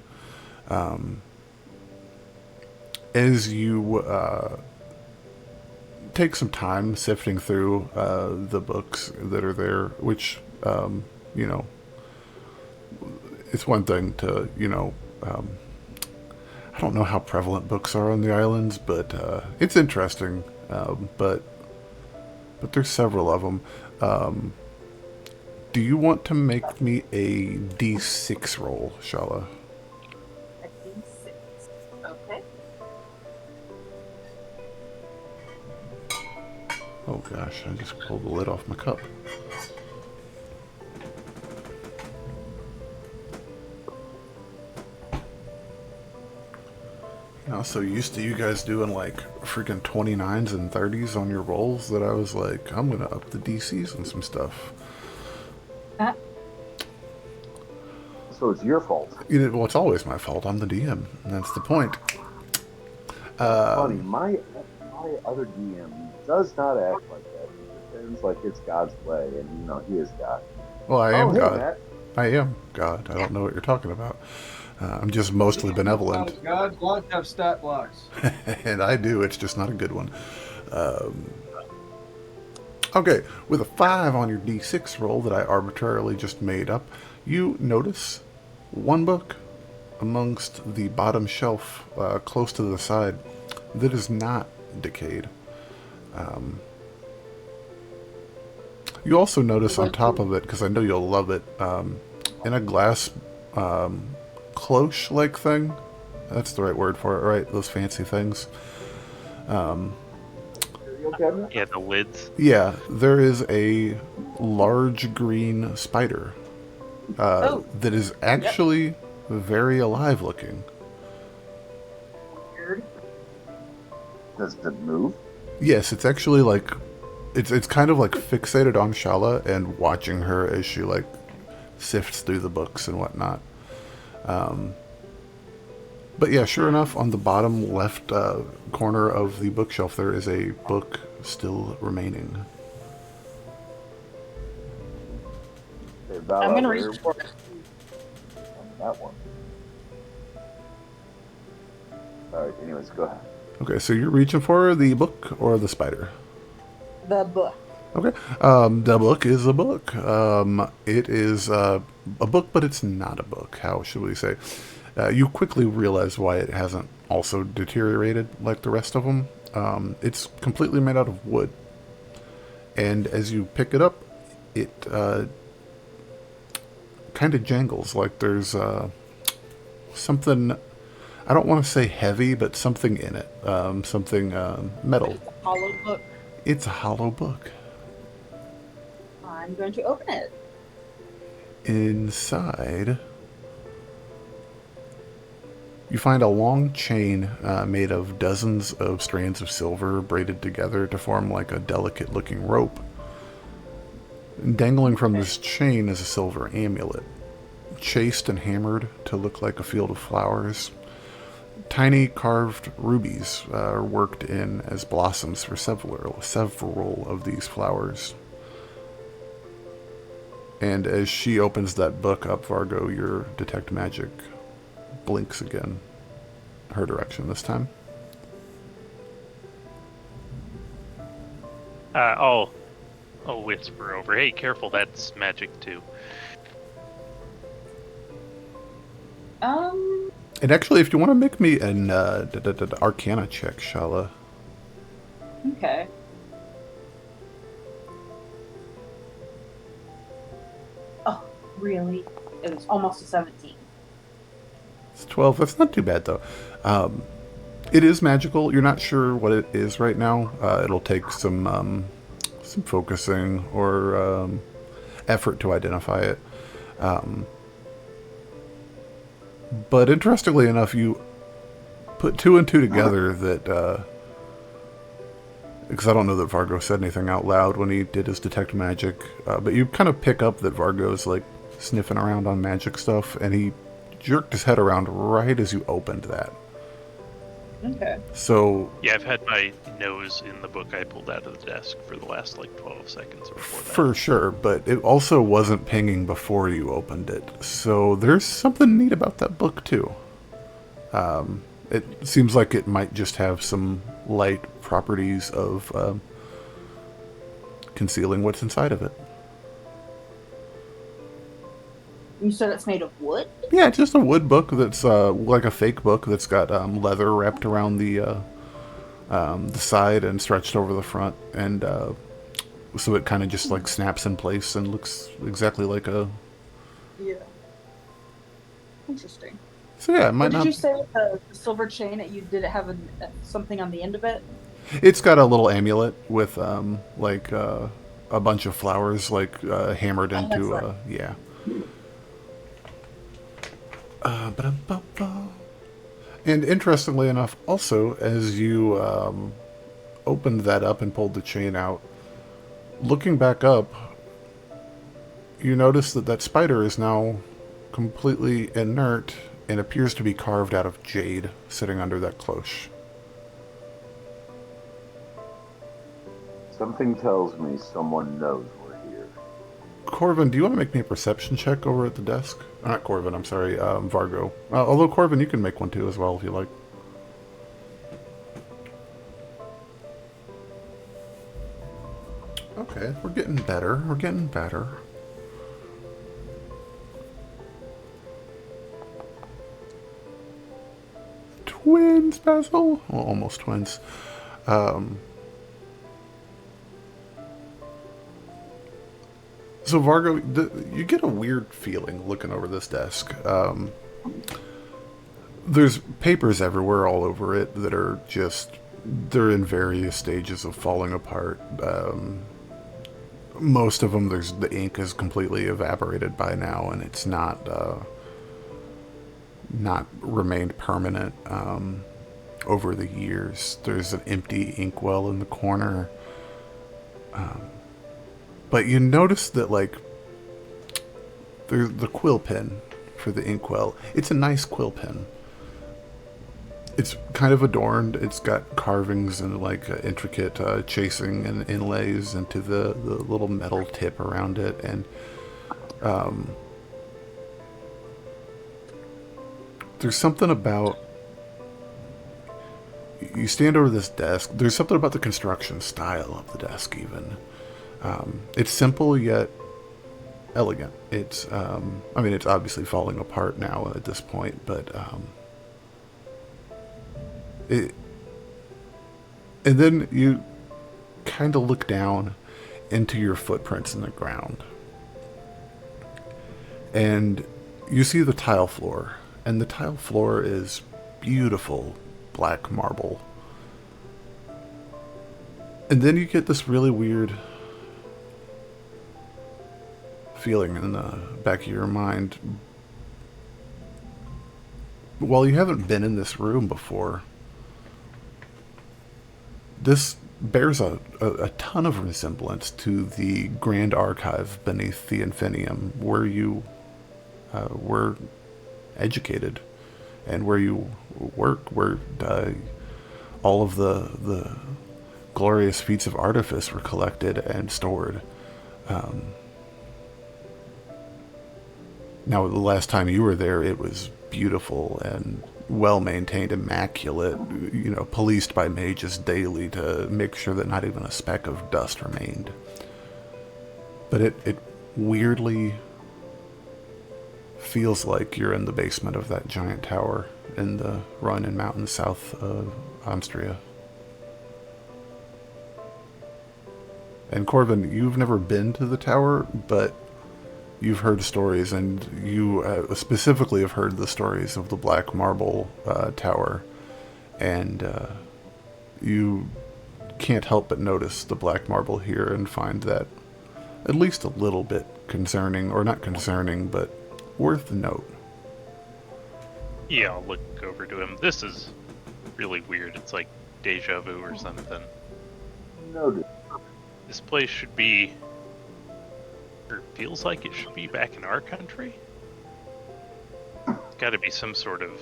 As you take some time sifting through the books that are there, which, it's one thing to, I don't know how prevalent books are on the islands, but it's interesting. But there's several of them. Do you want to make me a D6 roll, Shalla? A D6. Okay. Oh gosh, I just pulled the lid off my cup. I was so used to you guys doing like freaking 29s and 30s on your rolls that I was like, I'm gonna up the DCs on some stuff. So it's your fault. Well, it's always my fault. I'm the DM, and that's the point. Funny, my other DM does not act like that. He pretends like it's God's way, and he is God. Well, I am hey, God. Matt. I am God. I don't know what you're talking about. I'm just mostly benevolent. God's laws have stat blocks. And I do, it's just not a good one. Okay, with a 5 on your D6 roll that I arbitrarily just made up, you notice one book amongst the bottom shelf close to the side that is not decayed. You also notice on top of it, because I know you'll love it, in a glass cloche-like thing. That's the right word for it, right? Those fancy things. Yeah, the lids. Yeah, there is a large green spider that is actually very alive looking. Weird. Does it move? Yes, it's actually like it's kind of like fixated on Shalla and watching her as she like sifts through the books and whatnot. But yeah, sure enough, on the bottom left corner of the bookshelf, there is a book still remaining. Okay, Vale, I'm gonna where- reach for it. That one. Alright, anyways, go ahead. Okay, so you're reaching for the book or the spider? The book. Okay, the book is a book. It is a book, but it's not a book. How should we say? You quickly realize why it hasn't also deteriorated like the rest of them. It's completely made out of wood. And as you pick it up, it kind of jangles, like there's something, I don't want to say heavy, but something in it. Something metal. It's a hollow book. It's a hollow book. I'm going to open it. Inside, you find a long chain made of dozens of strands of silver braided together to form like a delicate-looking rope. And dangling from this chain is a silver amulet, chased and hammered to look like a field of flowers. Tiny carved rubies are worked in as blossoms for several of these flowers. And as she opens that book up, Vargo, your detect magic blinks again. Her direction this time. I'll whisper over. Hey, careful, that's magic too. And actually, if you want to make me an Arcana check, Shalla. Okay. Oh, really? It was almost a 17. It's 12. That's not too bad, though. It is magical. You're not sure what it is right now. It'll take some focusing or effort to identify it. But interestingly enough, you put two and two together that... because I don't know that Vargo said anything out loud when he did his detect magic. But you kind of pick up that Vargo's like sniffing around on magic stuff, and he jerked his head around right as you opened that. Okay. So... Yeah, I've had my nose in the book I pulled out of the desk for the last, 12 seconds before that. For sure, but it also wasn't pinging before you opened it. So there's something neat about that book, too. It seems like it might just have some light properties of concealing what's inside of it. You said it's made of wood? Yeah, it's just a wood book that's like a fake book that's got leather wrapped around the side and stretched over the front, and so it kind of just like snaps in place and looks exactly like a... Yeah. Interesting. So yeah, it might What not... did you say with the silver chain? Did it have something on the end of it? It's got a little amulet with like a bunch of flowers like hammered into right. yeah. And interestingly enough, also, as you opened that up and pulled the chain out, looking back up, you notice that spider is now completely inert and appears to be carved out of jade sitting under that cloche. Something tells me someone knows we're here. Corvin, do you want to make me a perception check over at the desk? Not Corvin, I'm sorry, Vargo. Although Corvin, you can make one too as well if you like. Okay, we're getting better. We're getting better. Twins, Basil? Well, almost twins. So Vargo, you get a weird feeling looking over this desk. There's papers everywhere all over it that are just, they're in various stages of falling apart. Most of them, the ink is completely evaporated by now, and it's not remained permanent over the years. There's an empty inkwell in the corner. But you notice that, like, there's the quill pen for the inkwell. It's a nice quill pen. It's kind of adorned. It's got carvings and, like, intricate chasing and inlays into the little metal tip around it. And there's something about... You stand over this desk. There's something about the construction style of the desk, even. It's simple yet elegant. It's, I mean, it's obviously falling apart now at this point, but, and then you kind of look down into your footprints in the ground. And you see the tile floor, and the tile floor is beautiful black marble. And then you get this really weird feeling in the back of your mind. While you haven't been in this room before, this bears a ton of resemblance to the Grand Archive beneath the Infinium, where you were educated and where you work, where all of the glorious feats of artifice were collected and stored. Now, the last time you were there, it was beautiful and well-maintained, immaculate, policed by mages daily to make sure that not even a speck of dust remained. But it weirdly feels like you're in the basement of that giant tower in the Rainn Mountains south of Amstria. And Corvin, you've never been to the tower, but you've heard stories, and you specifically have heard the stories of the Black Marble Tower, and you can't help but notice the black marble here and find that at least a little bit concerning, or not concerning, but worth the note. Yeah, I'll look over to him. This is really weird. It's like deja vu or something. Noted. This place should be, or feels like it should be, back in our country. It's got to be some sort of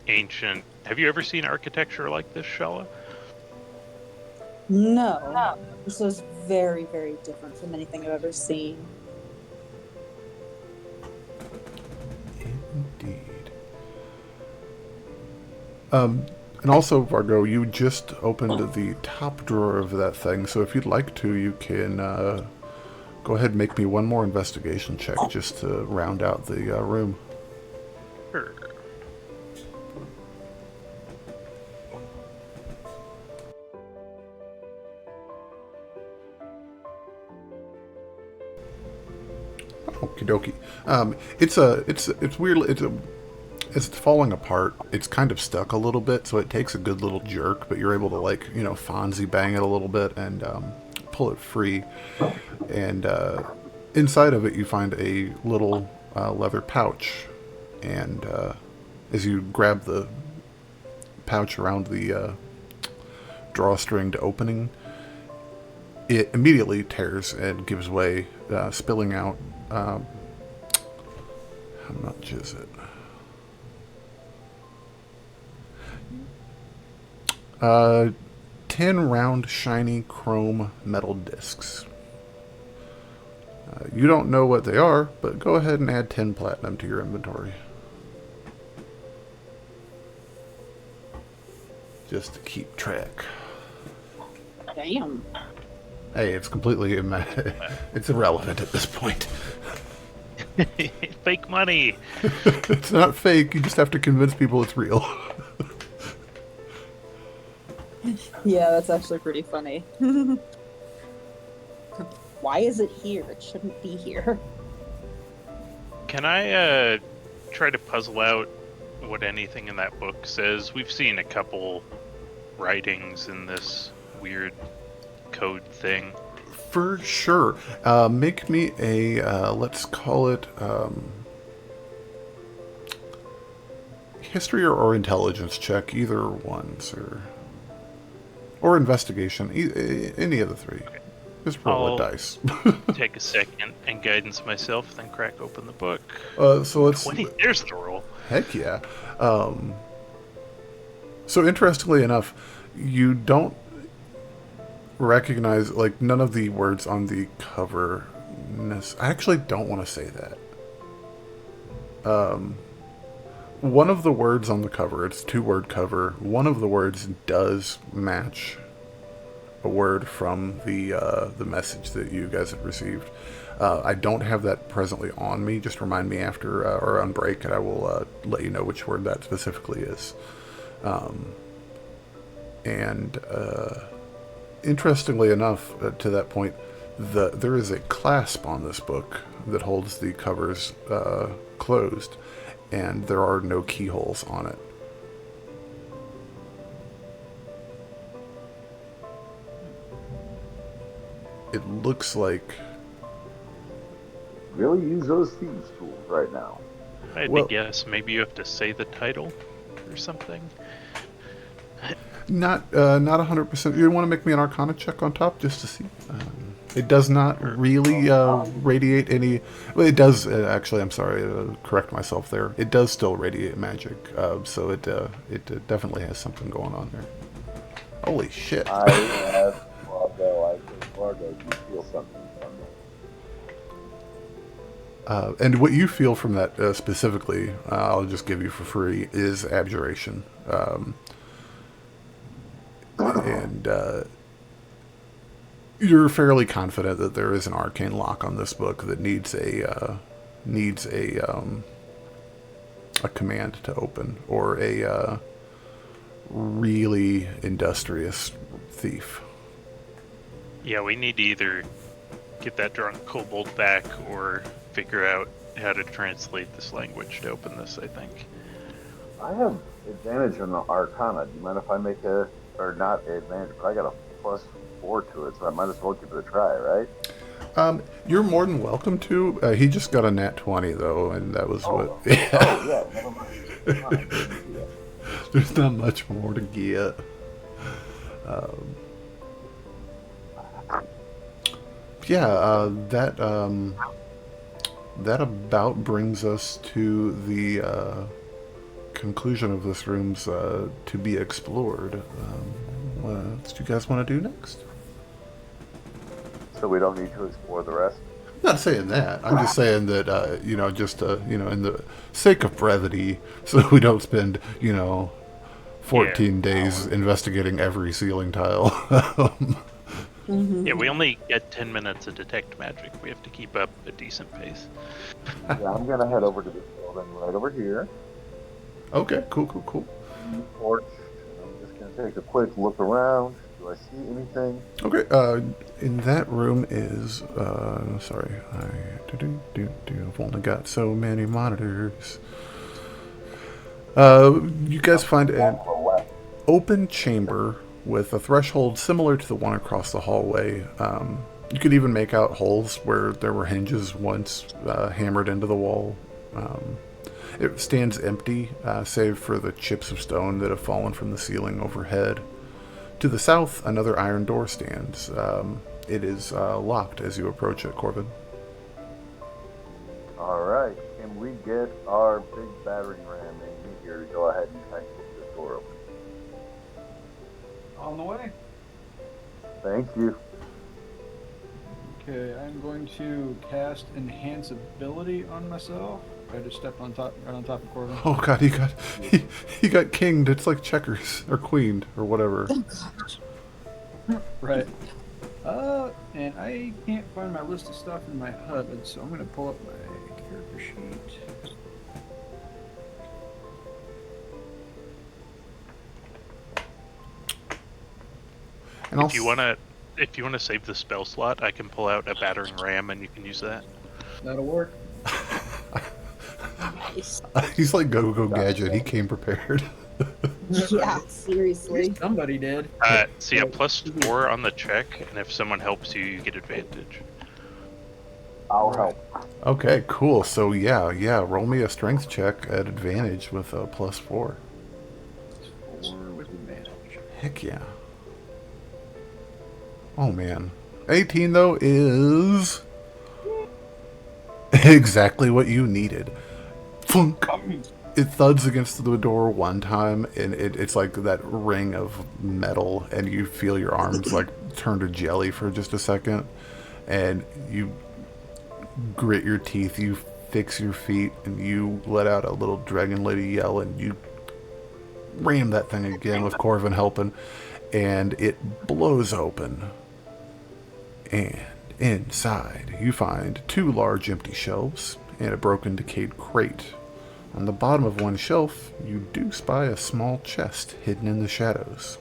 ancient... Have you ever seen architecture like this, Shalla? No. This was very, very different from anything I've ever seen. Indeed. And also, Vargo, you just opened the top drawer of that thing, so if you'd like to, you can go ahead and make me one more investigation check just to round out the room. Sure. Okie dokie. It's weird. It's falling apart. It's kind of stuck a little bit, so it takes a good little jerk, but you're able to, Fonzie bang it a little bit and pull it free. And inside of it, you find a little leather pouch. And as you grab the pouch around the drawstringed opening, it immediately tears and gives way, spilling out. How much is it? 10 round, shiny chrome metal discs. You don't know what they are, but go ahead and add 10 platinum to your inventory. Just to keep track. Damn. Hey, it's completely it's irrelevant at this point. Fake money. It's not fake, you just have to convince people it's real. Yeah, that's actually pretty funny. Why is it here? It shouldn't be here. Can I try to puzzle out what anything in that book says? We've seen a couple writings in this weird code thing. For sure. Make me a, let's call it, history or intelligence check, either one, sir. Or investigation, any of the three. Okay. Just roll I'll a dice. Take a second and guidance myself, then crack open the book. So let's... 20, there's the roll. Heck yeah. So interestingly enough, you don't recognize, none of the words on the cover. I actually don't want to say that. One of the words on the cover, it's a 2-word cover, one of the words does match a word from the message that you guys have received. I don't have that presently on me. Just remind me after or on break, and I will let you know which word that specifically is. And interestingly enough, to that point, There is a clasp on this book that holds the covers closed, and there are no keyholes on it. It looks like... Really use those thieves' tools right now. I had Well- to guess maybe you have to say the title or something. Not 100%. You want to make me an Arcana check on top just to see? It does not really radiate any... Well, it does, actually, I'm sorry, correct myself there. It does still radiate magic, so it definitely has something going on there. Holy shit. I have Fargo. I say Fargo. You feel something from me. And what you feel from that specifically, I'll just give you for free, is abjuration. And you're fairly confident that there is an arcane lock on this book that needs a command to open, or a really industrious thief. Yeah, we need to either get that drunk kobold back or figure out how to translate this language to open this, I think. I have advantage on the Arcana. Do you mind if I make a... Or not advantage, but I got a +4 to it, so I might as well give it a try, right? You're more than welcome to. He just got a nat 20, though, and that was what... Oh, yeah, never mind. There's not much more to get. That about brings us to the conclusion of this room's to be explored. What do you guys want to do next? So we don't need to explore the rest? I'm not saying that. I'm just saying that, in the sake of brevity, so we don't spend, 14 days investigating every ceiling tile. Yeah, we only get 10 minutes of detect magic. We have to keep up a decent pace. Yeah, I'm going to head over to this building right over here. Okay, cool. Porch. I'm just going to take a quick look around. Do I see anything? Okay, in that room is, I've only got so many monitors. You guys find an open chamber with a threshold similar to the one across the hallway. You could even make out holes where there were hinges once hammered into the wall. It stands empty, save for the chips of stone that have fallen from the ceiling overhead. To the south, another iron door stands. It is locked as you approach it, Corvin. Alright, can we get our big battering ram in here to go ahead and try and get this door open? On the way. Thank you. Okay, I'm going to cast Enhance Ability on myself. I just stepped right on top of Corvin. Oh god, he got kinged. It's like checkers, or queened, or whatever. Right. And I can't find my list of stuff in my HUD, so I'm going to pull up my character sheet. And If you wanna save the spell slot, I can pull out a battering ram and you can use that. That'll work. Nice. He's like Go Gadget. He came prepared. Yeah, seriously. Somebody did. So yeah, +4 on the check, and if someone helps you, you get advantage. I'll help. Okay, cool. So yeah. Roll me a strength check at advantage with a +4. 4 with advantage. Heck yeah. Oh man. 18 though is exactly what you needed. Funk. It thuds against the door one time, and it's like that ring of metal, and you feel your arms like turn to jelly for just a second, and you grit your teeth, you fix your feet, and you let out a little dragon lady yell, and you ram that thing again with Corvin helping, and it blows open. And inside, you find 2 large empty shelves and a broken, decayed crate. On the bottom of one shelf, you do spy a small chest hidden in the shadows.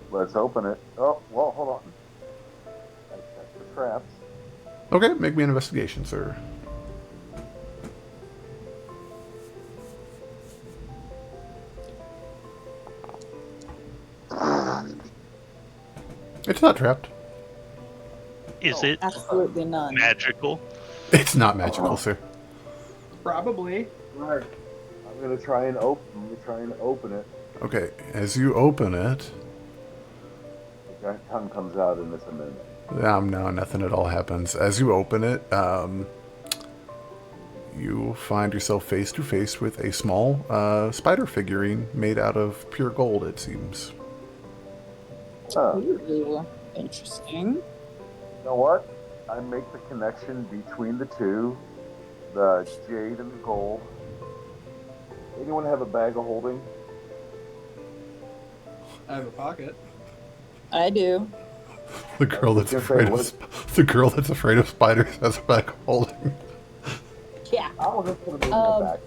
Let's open it. Oh, well, hold on. traps. Okay, make me an investigation, sir. It's not trapped. Is it Absolutely none. magical? It's not magical, sir. Probably. Right. I'm gonna try and open it. Okay, as you open it, The giant tongue comes out and it's a minute. no, nothing at all happens. As you open it, you find yourself face to face with a small spider figurine made out of pure gold, it seems. Oh. Ooh, interesting. You know what? I make the connection between the two, the jade and the gold. Anyone have a bag of holding? I have a pocket. I do. The girl that's was afraid gonna of say, the girl that's afraid of spiders has a bag of holding. Yeah. I'll just put them in my bag.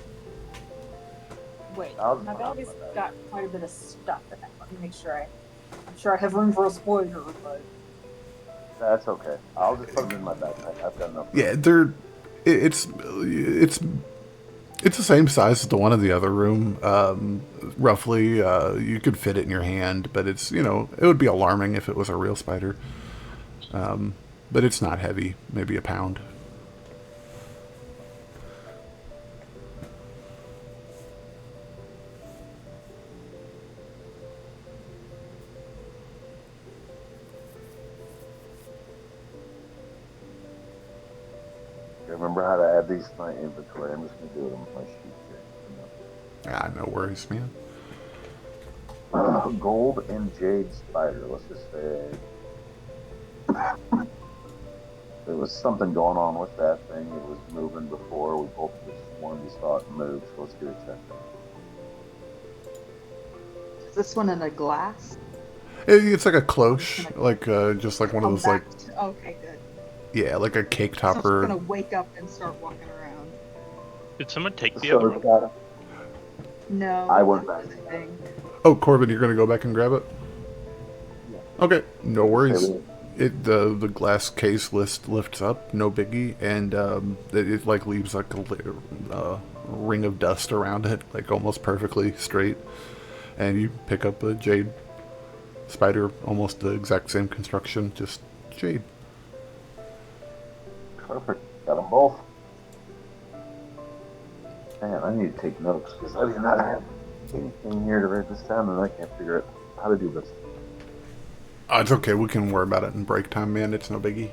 Wait, I'll my just bag put has it in my bag. got quite a bit of stuff in it. Let me make sure I'm sure I have room for a spoiler, but That's okay. I'll just put them in my backpack. I've got enough. Yeah, it's the same size as the one in the other room, roughly. You could fit it in your hand, but it's, it would be alarming if it was a real spider. But it's not heavy, maybe a pound. I remember how to add these to my inventory. I'm just going to do it on my sheet here. Ah, no worries, man. Gold and jade spider. Let's just say there was something going on with that thing. It was moving before. We both just sworn we saw it move. So let's get it checked out. Is this one in a glass? It's like a cloche, like just like one of Come those, like, back to- okay, good. yeah, like a cake So I'm just topper. gonna wake up and start walking around. Did someone take the So other it's one? got- No. I went not back. anything. Oh, Corvin, you're gonna go back and grab it? Yeah. Okay, no worries. Okay, The glass case lifts up, no biggie, and it like leaves like a ring of dust around it, like almost perfectly straight. And you pick up a jade spider, almost the exact same construction, just jade. Perfect. Got them both. Man, I need to take notes because I do not have anything here to write this down, and I can't figure out how to do this. It's okay, we can worry about it in break time, man. It's no biggie.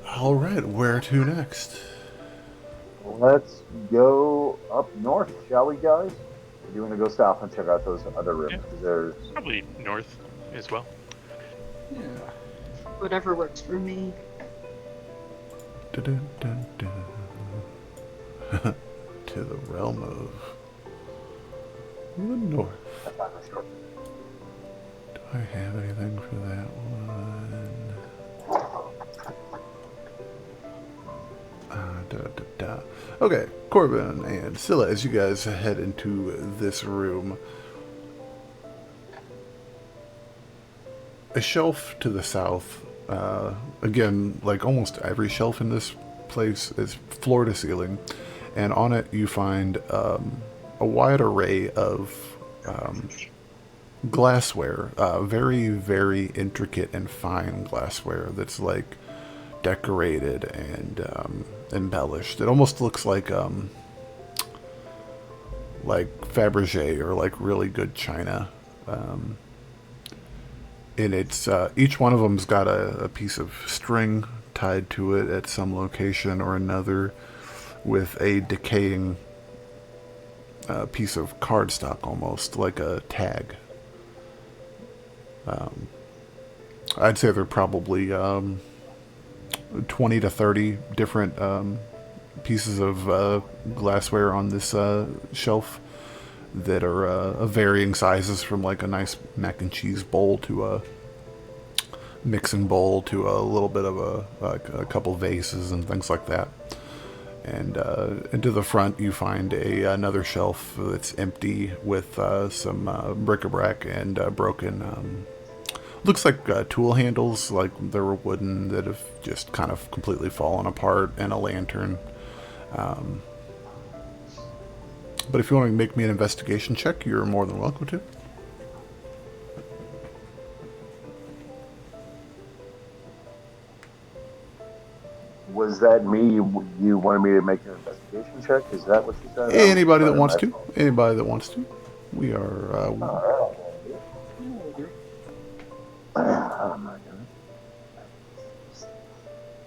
Alright, where to next? Let's go up north, shall we, guys? Or do you want to go south and check out those other rooms? Yeah. 'Cause there's Probably north as well. Yeah. Whatever works for me. Dun-dun-dun-dun. To the realm of the north. Do I have anything for that one? Okay, Corvin and Scylla, as you guys head into this room, a shelf to the south, again, like almost every shelf in this place is floor to ceiling, and on it you find a wide array of glassware, very, very intricate and fine glassware that's like decorated and embellished. It almost looks like Fabergé or like really good china. And it's each one of them's got a piece of string tied to it at some location or another, with a decaying piece of cardstock, almost like a tag. I'd say there are probably 20 to 30 different pieces of glassware on this shelf that are of varying sizes, from like a nice mac and cheese bowl to a mixing bowl to a little bit of a couple vases and things like that. And into the front you find another shelf that's empty with some bric-a-brac and broken looks like tool handles, like they were wooden, that have just kind of completely fallen apart, and a lantern. But if you want to make me an investigation check, you're more than welcome to. Was that me? You wanted me to make an investigation check? Is that what you said? Anybody that wants to. Anybody that wants to. We are... Oh my goodness.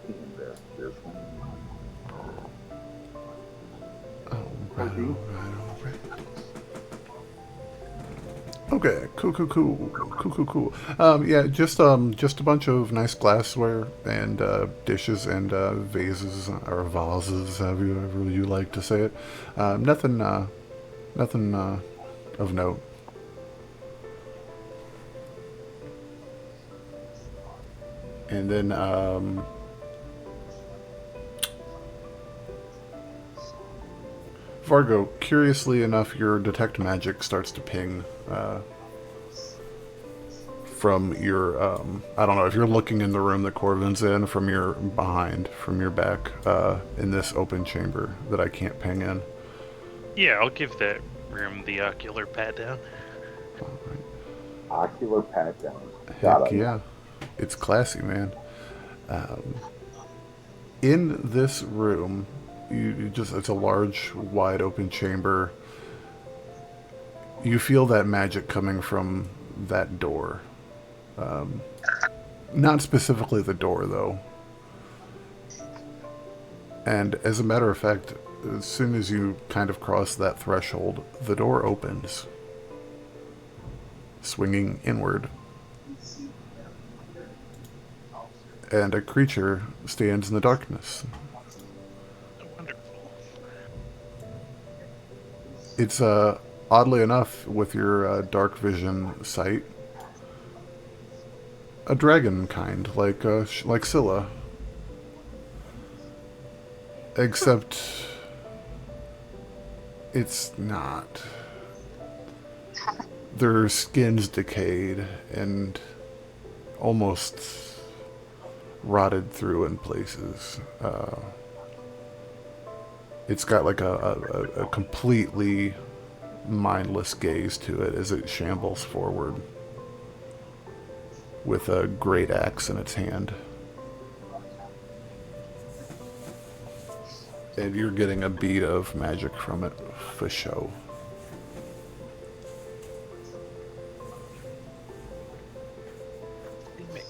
Investigation. Alright. Okay, cool. Yeah, just a bunch of nice glassware and dishes and vases or vases, however you like to say it. Nothing of note. And then Vargo, curiously enough, your detect magic starts to ping from your, I don't know, if you're looking in the room that Corvin's in, from your back, in this open chamber that I can't ping in. Yeah, I'll give that room the ocular pat down. Alright. Ocular pat down. Heck yeah. It's classy, man. In this room, it's a large, wide open chamber. You feel that magic coming from that door. Not specifically the door, though. And as a matter of fact, as soon as you kind of cross that threshold, the door opens, swinging inward. And a creature stands in the darkness. Wonderful. It's, oddly enough, with your dark vision sight, a dragon kind, like Scylla. Except it's not. Their skin's decayed and almost rotted through in places. It's got like a completely mindless gaze to it as it shambles forward with a great axe in its hand. And you're getting a bead of magic from it for show.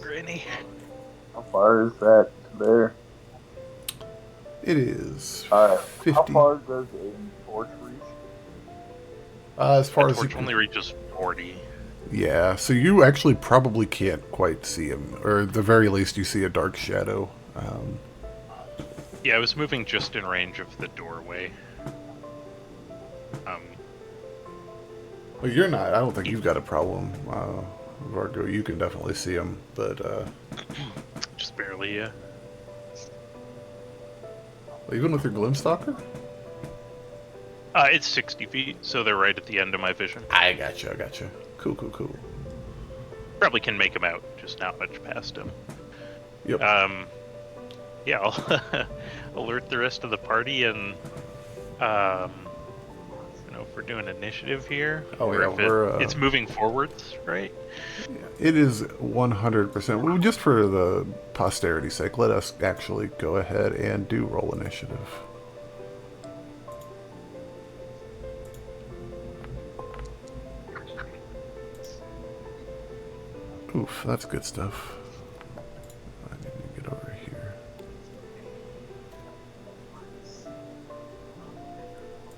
Granny. How far is that to there? It is Alright. 50. How far does a torch reach? As far as you Torch can... only reaches 40. Yeah, so you actually probably can't quite see him, or at the very least you see a dark shadow. Yeah, I was moving just in range of the doorway. Well, you're not. I don't think you've got a problem, Vargo. You can definitely see him, but Just barely, yeah. even with your Glimstalker? It's 60 feet, so they're right at the end of my vision. I gotcha. Cool. Probably can make him out, just not much past him. Yep. Yeah, I'll alert the rest of the party, and if we're doing initiative here, Oh, or yeah, if it's moving forwards, right? It is 100%. Well, just for the posterity's sake, let us actually go ahead and do roll initiative. Oof, that's good stuff. I need to get over here.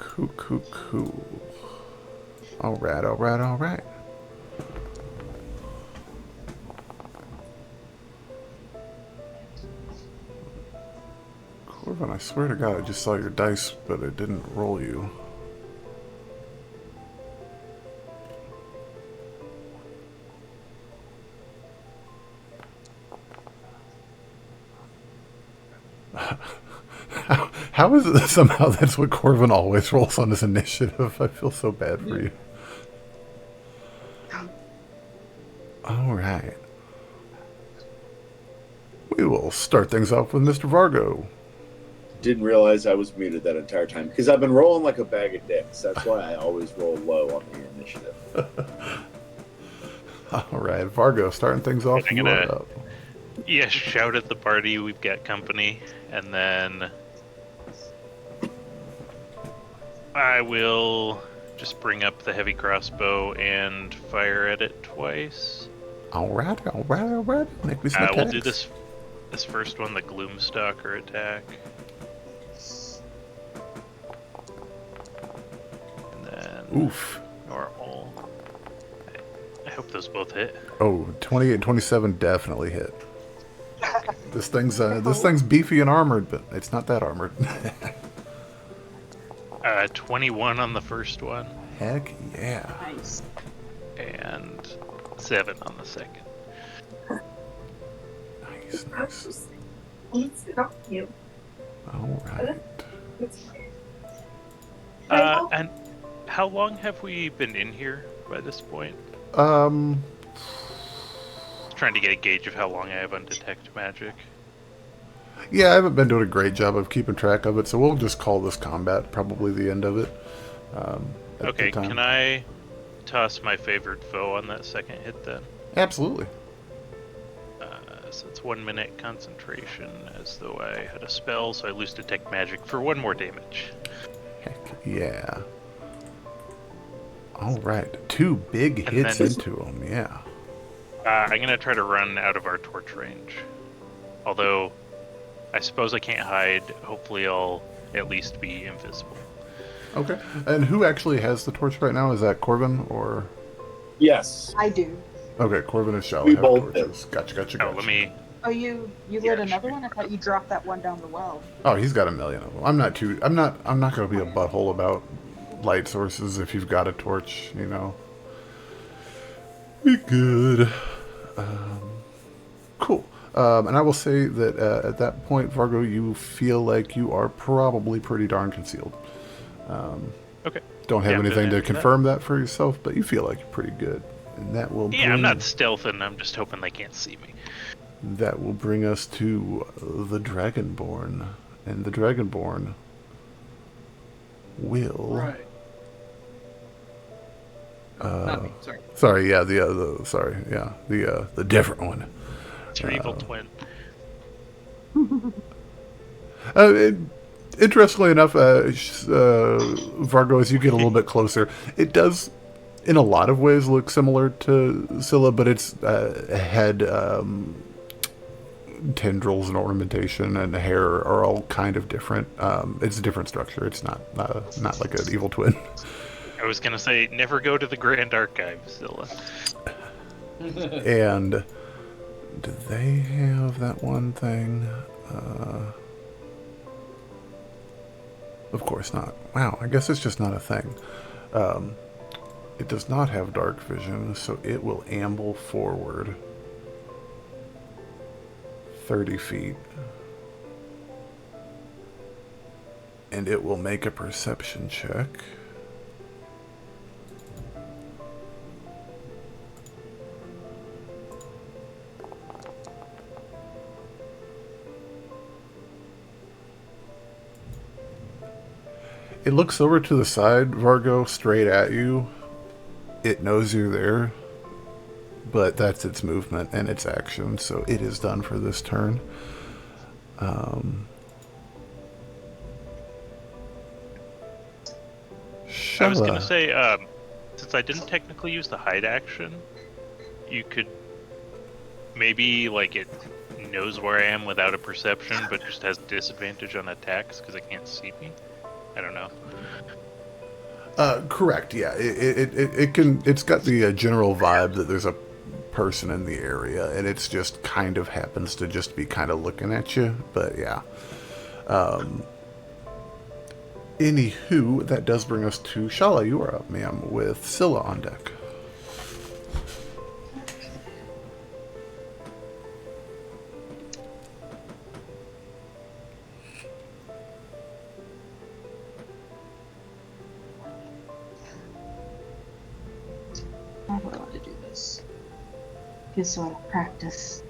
Cool. Alright. Corvin, I swear to God, I just saw your dice, but it didn't roll you. How is it that somehow that's what Corvin always rolls on his initiative? I feel so bad for you. Alright. We will start things off with Mr. Vargo. Didn't realize I was muted that entire time because I've been rolling like a bag of dicks. That's why I always roll low on the initiative. All right, Vargo, starting things off. I'm You gonna- are up. Yeah, shout at the party, we've got company, and then I will just bring up the heavy crossbow and fire at it twice. All right. Make me some attacks. We'll do this first one, the Gloomstalker attack. And then Oof. normal. I hope those both hit. Oh, 28 and 27 definitely hit. This thing's beefy and armored, but it's not that armored. 21 on the first one, Heck yeah. Nice. and 7 on the second. Nice. All right. And how long have we been in here by this point? Trying to get a gauge of how long I have undetect magic. Yeah, I haven't been doing a great job of keeping track of it, so we'll just call this combat probably the end of it. At Okay, the time. can I toss my favorite foe on that second hit then? Absolutely. So it's 1 minute concentration, as though I had a spell, so I lose detect magic for 1 more damage. Heck yeah. All right, 2 big And hits then- into him. Yeah. I'm gonna try to run out of our torch range. Although, I suppose I can't hide. Hopefully I'll at least be invisible. Okay. And who actually has the torch right now? Is that Corvin or? Yes. I do. Okay, Corvin and Shalla We have both torches. Gotcha. Oh, let me... Oh, you Yeah, lit another sure. one? I thought you dropped that one down the well. Oh, he's got a million of them. I'm not going to be a butthole about light sources if you've got a torch, you know. Be good. Cool. And I will say that at that point, Vargo, you feel like you are probably pretty darn concealed. Okay. Don't have Yeah, I'm anything good to at that. confirm that for yourself, but you feel like you're pretty good. And that will Yeah, I'm bring- not stealthing, I'm just hoping they can't see me. That will bring us to the Dragonborn. And the Dragonborn will... Right. Not me, sorry. Sorry, yeah, the different one. It's your evil twin. Interestingly enough, Vargo, as you get a little bit closer, it does, in a lot of ways, look similar to Scylla, but its head, tendrils and ornamentation and hair are all kind of different. It's a different structure. It's not like an evil twin. I was gonna say, never go to the Grand Archive, Scylla. And do they have that one thing? Of course not. Wow, I guess it's just not a thing. It does not have dark vision, so it will amble forward 30 feet. And it will make a perception check. It looks over to the side, Vargo, straight at you. It knows you're there, but that's its movement and its action, so it is done for this turn. I was gonna Shalla. say, since I didn't technically use the hide action, you could maybe, like, it knows where I am without a perception, but just has disadvantage on attacks because it can't see me. I don't know. Correct. Yeah, it can. It's got the general vibe that there's a person in the area, and it's just kind of happens to just be kind of looking at you. But yeah. Anywho, that does bring us to Shalla. You are up, ma'am, with Scylla on deck. I would want to do this. Just so I practice.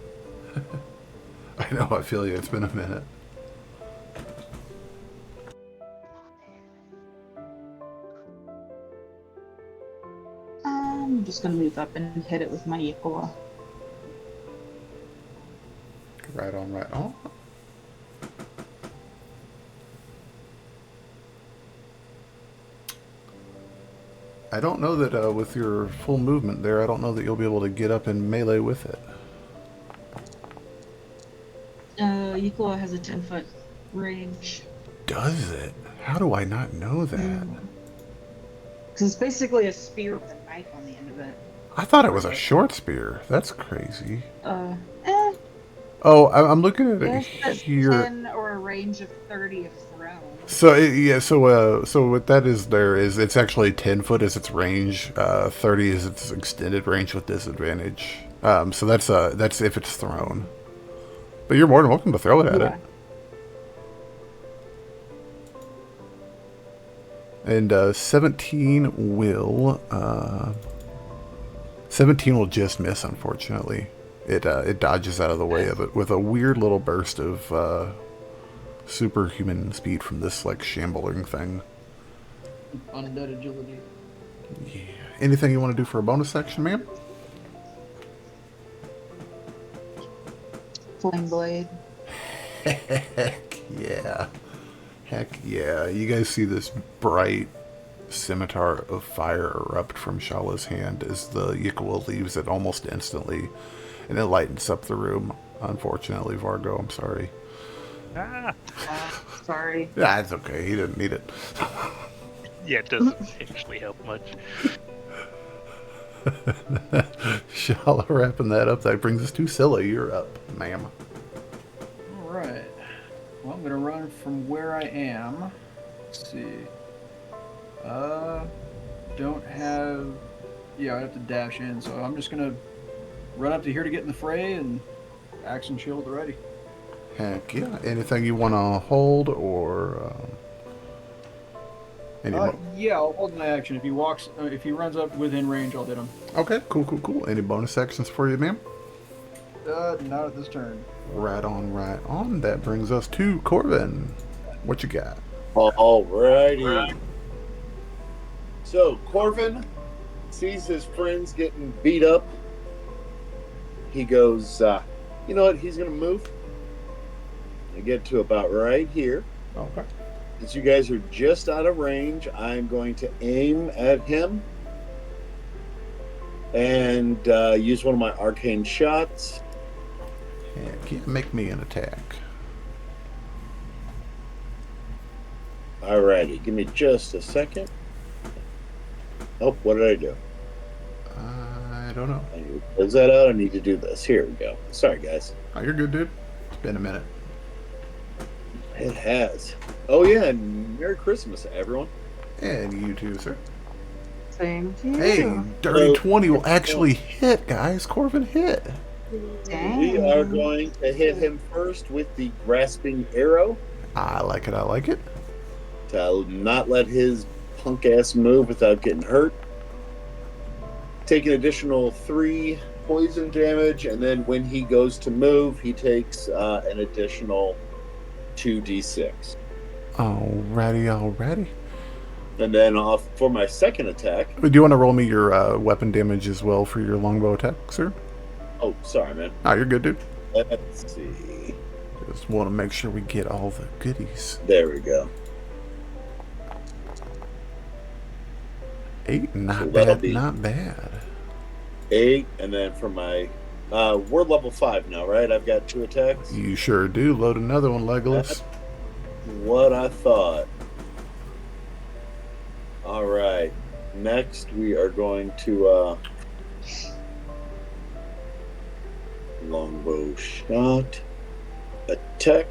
I know, I feel you. It's been a minute. I'm just gonna move up and hit it with my Equala. Right on, right on. I don't know that with your full movement there, I don't know that you'll be able to get up and melee with it. Equala has a 10-foot range. Does it? How do I not know that? Because it's basically a spear with a knife on the end of it. I thought it was a short spear. That's crazy. Eh, Oh, I'm looking at there's it a here. 10 or a range of 30 if thrown. So yeah, so what that is there is it's actually 10 foot is its range, 30 is its extended range with disadvantage. So that's if it's thrown. But you're more than welcome to throw it at it. And 17 will 17 will just miss, unfortunately. It dodges out of the way of it with a weird little burst of superhuman speed from this like shambling thing. Undead agility. Yeah. Anything you want to do for a bonus section, ma'am? Flame blade. Heck yeah. Heck yeah. You guys see this bright scimitar of fire erupt from Shalla's hand as the Yikawa leaves it almost instantly. And it lightens up the room. Unfortunately, Vargo, I'm sorry. Ah. Sorry. Yeah, it's okay. He didn't need it. Yeah, it doesn't actually help much. Shalla wrapping that up. That brings us to Scylla. You're up, ma'am. Alright. Well, I'm gonna run from where I am. Let's see. Don't have... Yeah, I have to dash in, so I'm just gonna run up to here to get in the fray and axe and shield ready. Heck yeah. Anything you want to hold or... Yeah, I'll hold my action. If he runs up within range, I'll hit him. Okay, cool. Any bonus actions for you, ma'am? Not at this turn. Right on. That brings us to Corvin. What you got? Alrighty. So, Corvin sees his friends getting beat up. He goes, you know what? He's going to move. I get to about right here. Okay. Since you guys are just out of range, I'm going to aim at him and use one of my arcane shots. Heck yeah, make me an attack. Alrighty, give me just a second. Oh, what did I do? I don't know. I need to close that out. I need to do this. Here we go. Sorry, guys. Oh, you're good, dude. It's been a minute. It has. Oh, yeah, and Merry Christmas, everyone. And you too, sir. Same to you. Hey, dirty 20 will actually hit, guys. Corvin hit. Dang. We are going to hit him first with the grasping arrow I like it. to not let his punk ass move without getting hurt. Take an additional 3 poison damage, and then when he goes to move, he takes an additional 2d6. Alrighty. And then off for my second attack. Do you want to roll me your weapon damage as well for your longbow attack, sir? Oh, sorry, man. Oh, you're good, dude. Let's see. Just want to make sure we get all the goodies. There we go. 8, not So that'll bad, be- not bad. 8, and then for my... we're level 5 now, right? I've got 2 attacks. You sure do. Load another one, Legolas. What I thought. All right. Next, we are going to longbow shot, attack.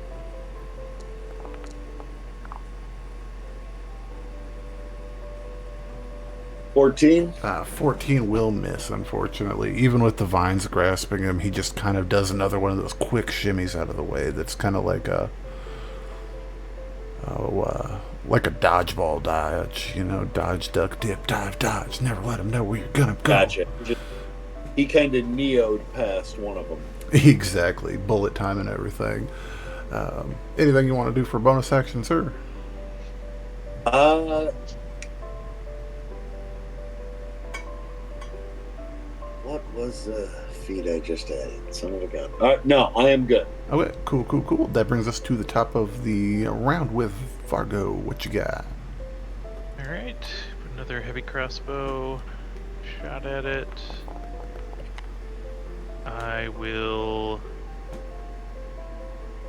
$14. 14 will miss, unfortunately. Even with the vines grasping him, he just kind of does another one of those quick shimmies out of the way. That's kind of like a dodgeball dodge, dodge, duck, dip, dive, dodge. Never let him know where you're gonna go. Gotcha. He kind of neoed past one of them. Exactly. Bullet time and everything. Anything you want to do for bonus action, sir? What was the feat I just added? Son of a gun. No, I am good. Okay, cool. That brings us to the top of the round with Fargo. What you got? Alright, put another heavy crossbow shot at it. I will.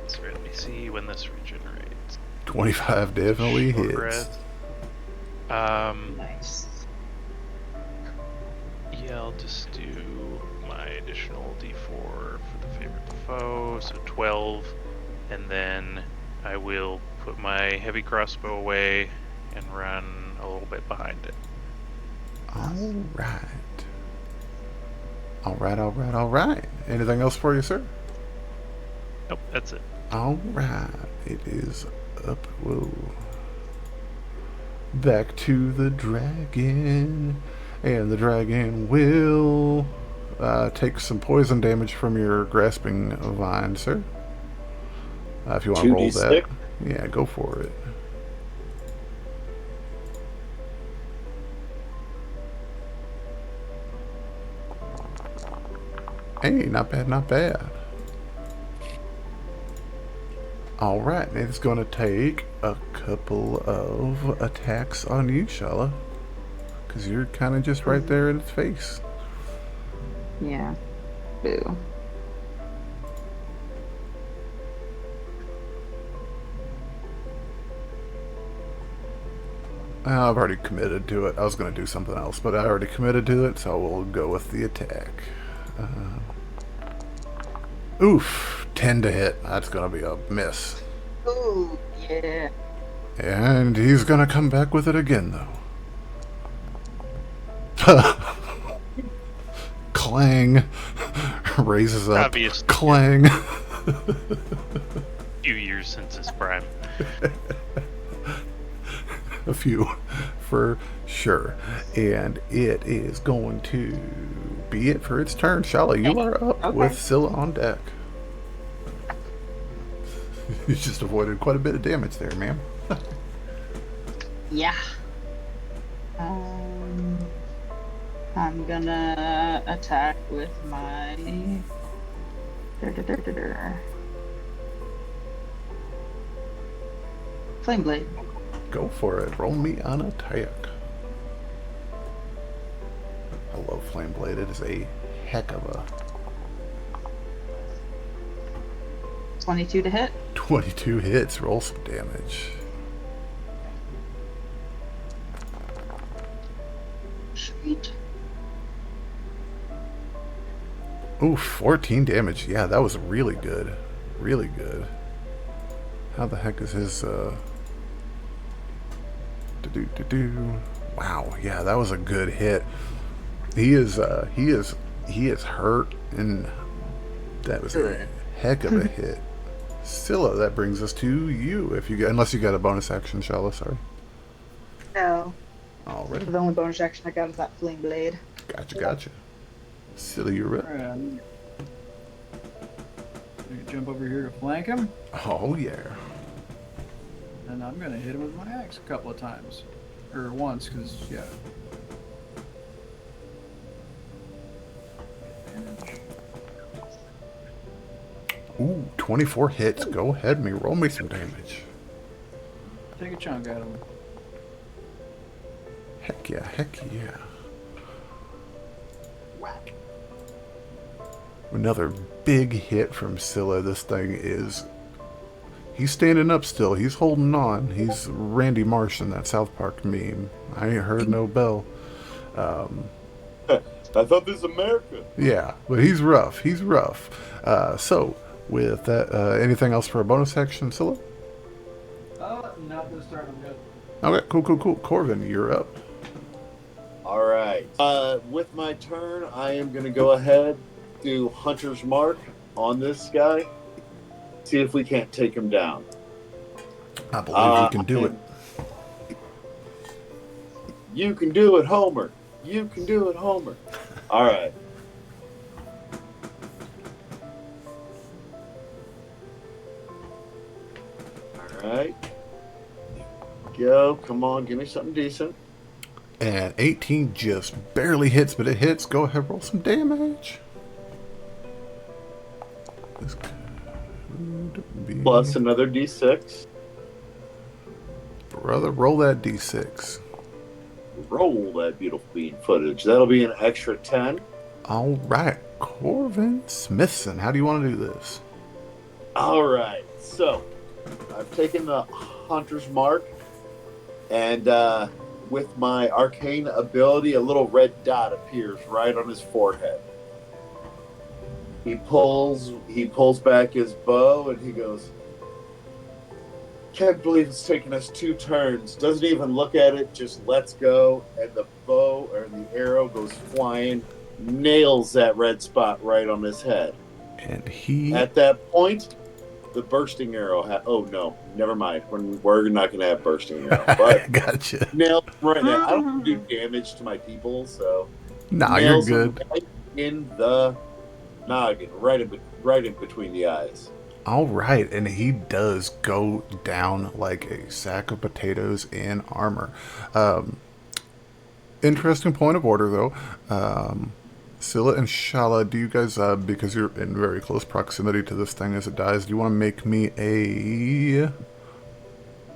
So let me see when this regenerates. 25 definitely Short hits. rest. Nice. Yeah, I'll just do my additional d4 for the favorite foe, so 12, and then I will put my heavy crossbow away and run a little bit behind it. All right. Anything else for you, sir? Nope, that's it. All right. It is up. Whoa. Back to the dragon. And the dragon will take some poison damage from your grasping vine, sir. If you want to roll that. 2d6? Yeah, go for it. Hey, not bad. All right, it's going to take a couple of attacks on you, Shalla. Because you're kind of just right there in its face. Yeah. Boo. I've already committed to it. I was going to do something else, but I already committed to it, so we'll go with the attack. Oof, 10 to hit. That's going to be a miss. Ooh, yeah. And he's going to come back with it again, though. Clang. Raises up. Obviously. Clang. A few years since his prime. A few, for sure. And it is going to be it for its turn. Shalla, you are up with Scylla on deck. You just avoided quite a bit of damage there, ma'am. Yeah. I'm gonna attack with my flame blade. Go for it. Roll me on attack. I love Flame Blade. It is a heck of a 22 to hit. 22 hits. Roll some damage. Sweet. Ooh, 14 damage. Yeah, that was really good. Really good. How the heck is his, Wow, yeah, that was a good hit. He is hurt, and that was a heck of a hit. Scylla, that brings us to you. If you get, unless you got a bonus action, Shalla, sorry. No. Alright. The only bonus action I got is that flame blade. Gotcha. Scylla, you're up. Alright. Jump over here to flank him, Oh, yeah. and I'm gonna hit him with my axe a couple of times. Or once, because, yeah. Ooh, 24 hits. Go ahead, roll me some damage. Take a chunk out of him. Heck yeah. Whack. Another big hit from Scylla. This thing is... He's standing up still. He's holding on. He's Randy Marsh in that South Park meme. I ain't heard no bell. I thought this was America. Yeah, but he's rough. So, with that, anything else for a bonus action, Scylla? Not this turn, I'm good. Okay, cool. Corvin, you're up. All right. With my turn, I am going to go ahead, do Hunter's Mark on this guy. See if we can't take him down. I believe you can do it. You can do it, Homer. You can do it, Homer. All right. Alright. Go. Come on, give me something decent. And 18 just barely hits, but it hits. Go ahead, roll some damage. This could be... Plus another d6. Brother, roll that d6. Roll that beautiful bean footage. That'll be an extra 10. All right, Corvin Smithson, how do you want to do this? All right. So, I've taken the Hunter's Mark, and with my arcane ability, a little red dot appears right on his forehead. He pulls back his bow, and he goes, "Can't believe it's taken us 2 turns." Doesn't even look at it, just lets go, and the bow or the arrow goes flying, nails that red spot right on his head. And he... At that point, the bursting arrow. Oh no, never mind. We're not going to have bursting arrow. But gotcha. nails right there. I don't do damage to my people, so nah, you're good. Right in the noggin, right in between the eyes. All right, and he does go down like a sack of potatoes in armor. Interesting point of order, though. Scylla and Shalla, do you guys, because you're in very close proximity to this thing as it dies, do you want to make me a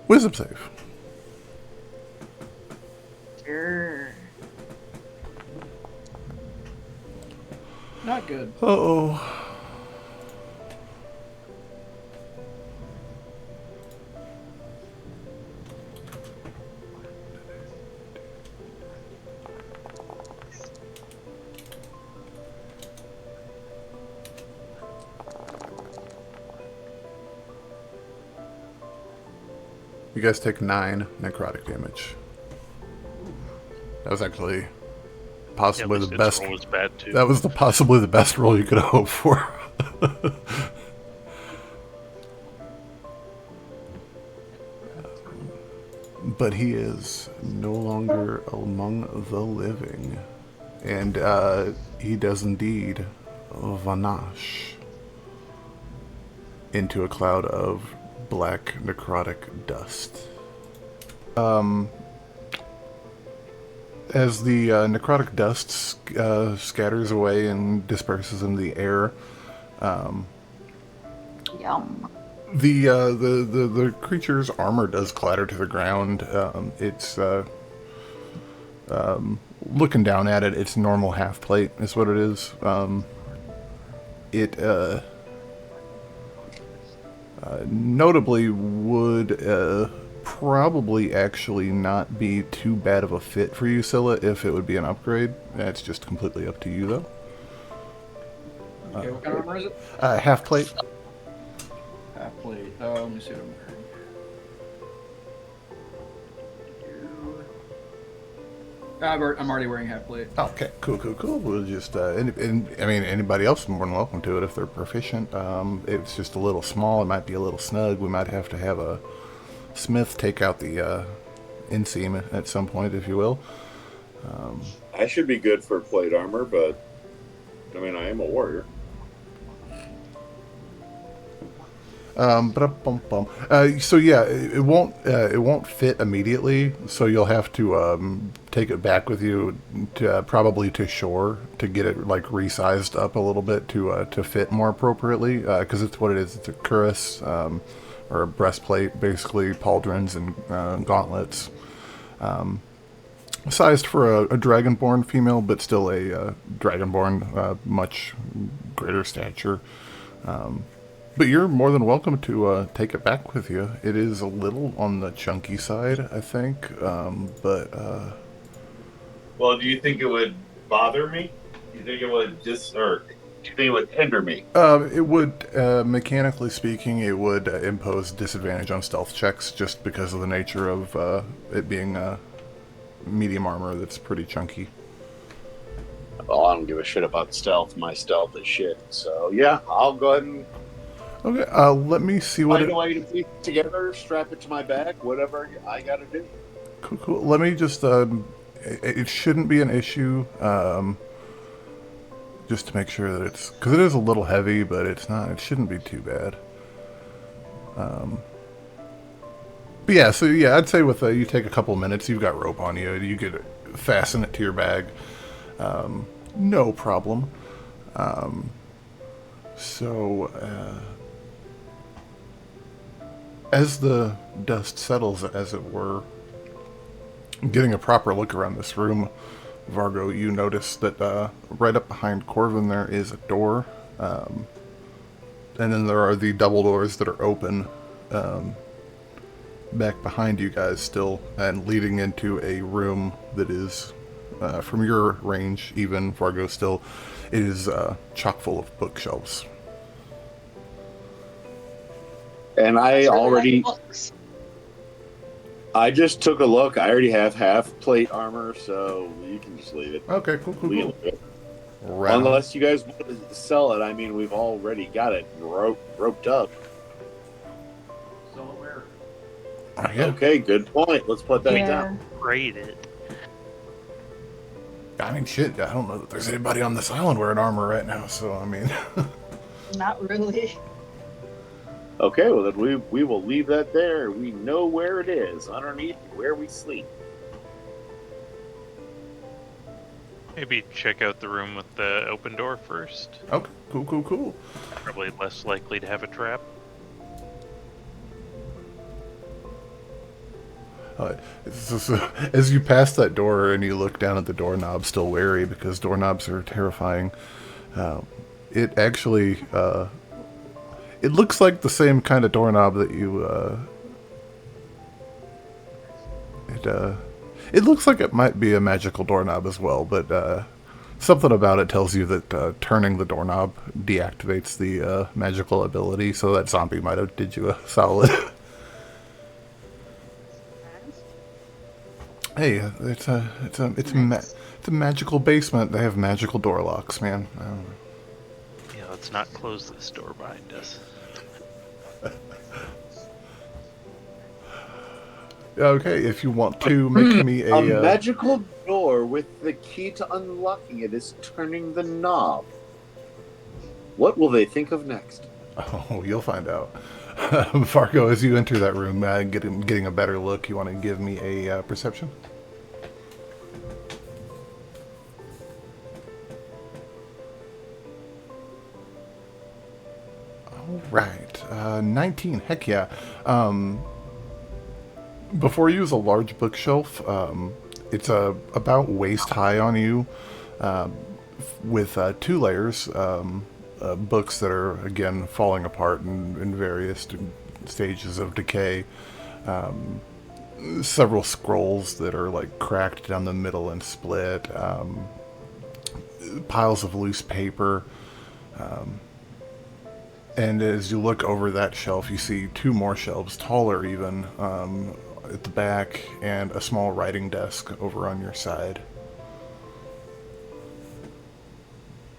wisdom save? Sure. Not good. Uh-oh. You guys take 9 necrotic damage. That was actually possibly the best. Roll was bad too. That was possibly the best roll you could have hoped for. But he is no longer among the living, and he does indeed vanish into a cloud of black necrotic dust. As the necrotic dust scatters away and disperses in the air, Yum. the creature's armor does clatter to the ground. It's looking down at it. It's normal half plate is what it is. It notably would probably actually not be too bad of a fit for you, Scylla, if it would be an upgrade. That's just completely up to you, though. Okay, what kind of armor is it? Half plate. Half plate. Let me see what I'm wearing. I'm already wearing half plate. Okay, cool. We'll just, I mean, anybody else is more than welcome to it if they're proficient. It's just a little small. It might be a little snug. We might have to have a smith take out the inseam at some point, if you will. I should be good for plate armor, but I mean, I am a warrior. So yeah, it won't fit immediately. So you'll have to take it back with you to probably to shore to get it like resized up a little bit to fit more appropriately. Because it's what it is. It's a cuirass or a breastplate, basically pauldrons and gauntlets. Sized for a dragonborn female, but still a dragonborn, much greater stature. But you're more than welcome to take it back with you. It is a little on the chunky side, I think, but... Well, do you think it would bother me? Do you think it would do you think it would hinder me? It would, mechanically speaking, it would impose disadvantage on stealth checks just because of the nature of it being medium armor that's pretty chunky. Well, I don't give a shit about stealth. My stealth is shit. So, yeah, I'll go ahead and Okay, let me see what find a way to piece it together, strap it to my back, whatever I gotta do. Cool. Let me just, it shouldn't be an issue, just to make sure that it's, because it is a little heavy, but it's not, it shouldn't be too bad. But yeah, so yeah, I'd say with you take a couple minutes. You've got rope on you. You could fasten it to your bag. No problem. As the dust settles, as it were, getting a proper look around this room, Vargo, you notice that right up behind Corvin there is a door, and then there are the double doors that are open back behind you guys still, and leading into a room that is, from your range even, Vargo, still, it is chock full of bookshelves. And I already... Books. I just took a look. I already have half plate armor, so you can just leave it. Okay, cool. Leave it. Right on. Unless you guys want to sell it. I mean, we've already got it roped up. So where? Yeah. Okay, good point. Let's put that Yeah. down. Raid it. I mean, shit, I don't know that there's anybody on this island wearing armor right now, so, I mean... Not really. Okay, well then we will leave that there. We know where it is, underneath where we sleep. Maybe check out the room with the open door first. Okay, cool. Probably less likely to have a trap. As you pass that door and you look down at the doorknob, still wary because doorknobs are terrifying, it actually... it looks like the same kind of doorknob that you, it looks like it might be a magical doorknob as well, but, something about it tells you that, turning the doorknob deactivates the, magical ability, so that zombie might have did you a solid. Hey, it's a magical basement. They have magical door locks, man. I don't know. Yeah, let's not close this door behind us. Okay, if you want to make me A magical door with the key to unlocking it is turning the knob. What will they think of next? Oh, you'll find out. Fargo, as you enter that room, getting a better look, you want to give me a perception? All right, 19. Heck yeah. Before you is a large bookshelf. It's about waist high on you, with 2 layers. Books that are, again, falling apart in various stages of decay. Several scrolls that are, like, cracked down the middle and split. Piles of loose paper. And as you look over that shelf, you see 2 more shelves, taller even, at the back, and a small writing desk over on your side.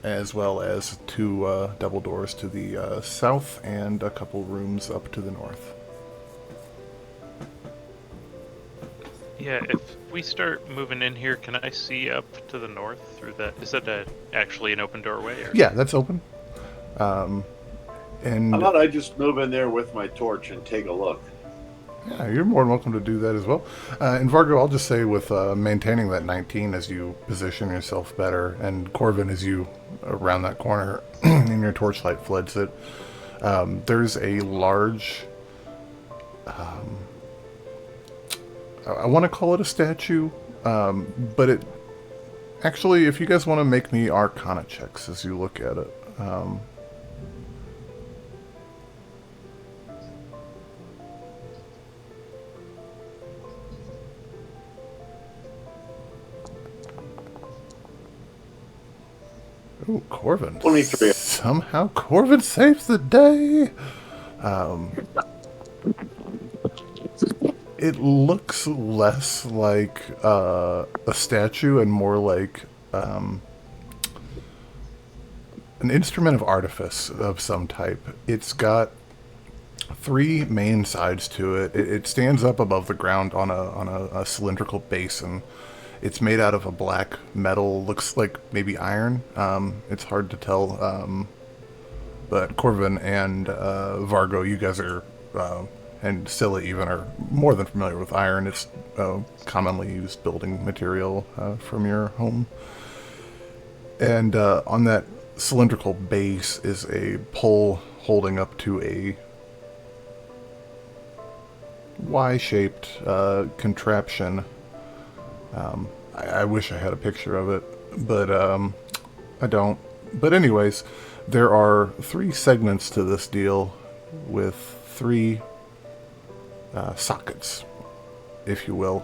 As well as 2 double doors to the south and a couple rooms up to the north. Yeah, if we start moving in here, can I see up to the north through that? Is that actually an open doorway? Or? Yeah, that's open. And How about I just move in there with my torch and take a look? yeah, you're more than welcome to do that as well. And Vargo, I'll just say with maintaining that 19 as you position yourself better, and Corvin as you around that corner and your torchlight floods it, there's a large, I want to call it a statue, but it actually, if you guys want to make me Arcana checks as you look at it. Ooh, Corvin. 23. Somehow Corvin saves the day. It looks less like a statue and more like an instrument of artifice of some type. It's got 3 main sides to it. It stands up above the ground on a cylindrical basin. It's made out of a black metal, looks like maybe iron. It's hard to tell. But Corvin and Vargo, you guys are and Scylla even are more than familiar with iron. It's commonly used building material from your home. And on that cylindrical base is a pole holding up to a Y-shaped contraption. I wish I had a picture of it, but I don't. But anyways, there are 3 segments to this deal with 3 sockets, if you will,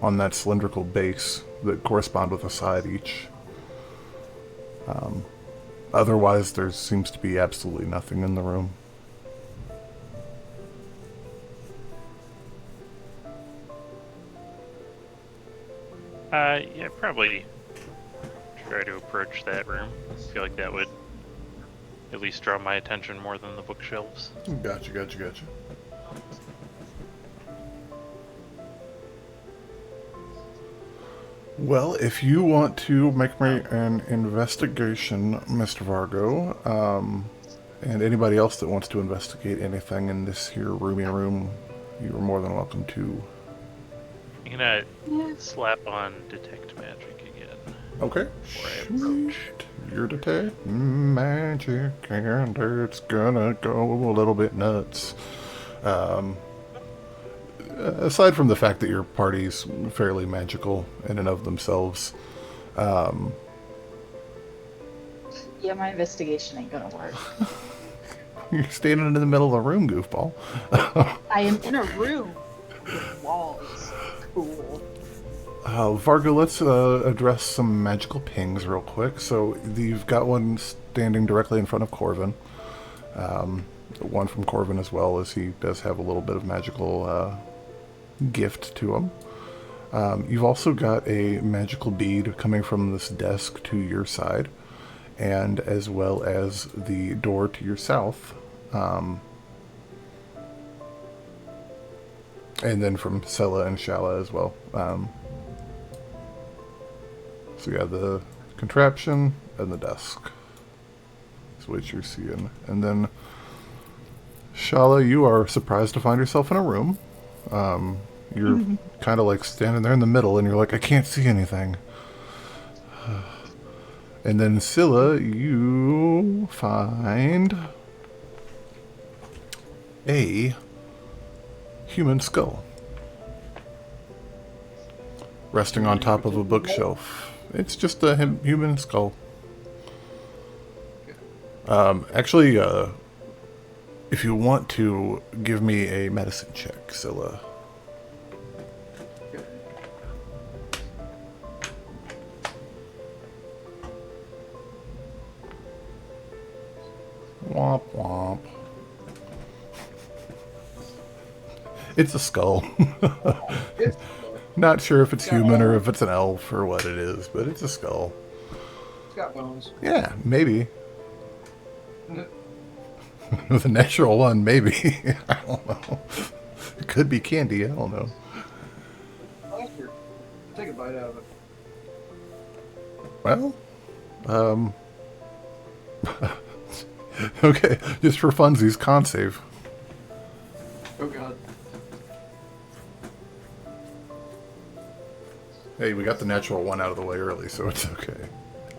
on that cylindrical base that correspond with a side each. Otherwise, there seems to be absolutely nothing in the room. Yeah, probably try to approach that room. I feel like that would at least draw my attention more than the bookshelves. Gotcha. Well, if you want to make me an investigation, Mr. Vargo, and anybody else that wants to investigate anything in this here roomy room, you are more than welcome to. I'm gonna slap on detect magic again. Okay. Before I approach. Your detect magic, and it's gonna go a little bit nuts. Aside from the fact that your party's fairly magical in and of themselves, Yeah, my investigation ain't gonna work. you're standing in the middle of the room, goofball. I am in a room with walls. Cool. Vargo, let's address some magical pings real quick. So you've got one standing directly in front of Corvin. One from Corvin as well, as he does have a little bit of magical gift to him. You've also got a magical bead coming from this desk to your side, and as well as the door to your south. And then from Scylla and Shalla as well. So yeah, the contraption and the desk is what you're seeing. And then, Shalla, you are surprised to find yourself in a room. You're kind of like standing there in the middle, and you're like, I can't see anything. And then, Scylla, you find a human skull resting on top of a bookshelf. It's just a human skull. Actually, if you want to give me a medicine check, Scylla. Womp womp. It's a skull. Not sure if it's human or if it's an elf or what it is, but it's a skull. It's got bones. Yeah, maybe. With a natural one, maybe. I don't know. It could be candy, I don't know. I'll take a bite out of it. Well, okay, just for funsies, con save. Oh god. Hey, we got the natural one out of the way early, so it's okay.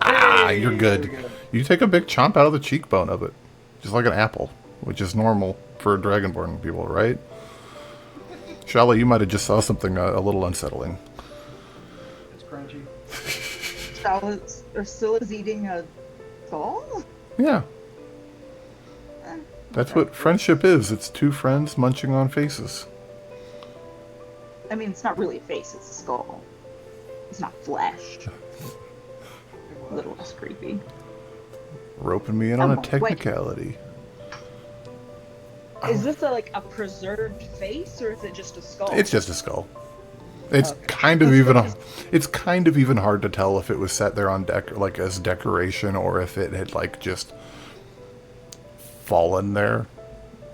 Ah, you're good. You take a big chomp out of the cheekbone of it. Just like an apple, which is normal for Dragonborn people, right? Shalla, you might have just saw something a little unsettling. It's crunchy. Scylla's eating a skull? Yeah. That's what friendship is. It's 2 friends munching on faces. I mean, it's not really a face, it's a skull. It's not flesh. A little less creepy. Roping me in on a technicality. Is this like a preserved face, or is it just a skull? It's just a skull. It's kind of even hard to tell if it was set there on like as decoration, or if it had like just fallen there.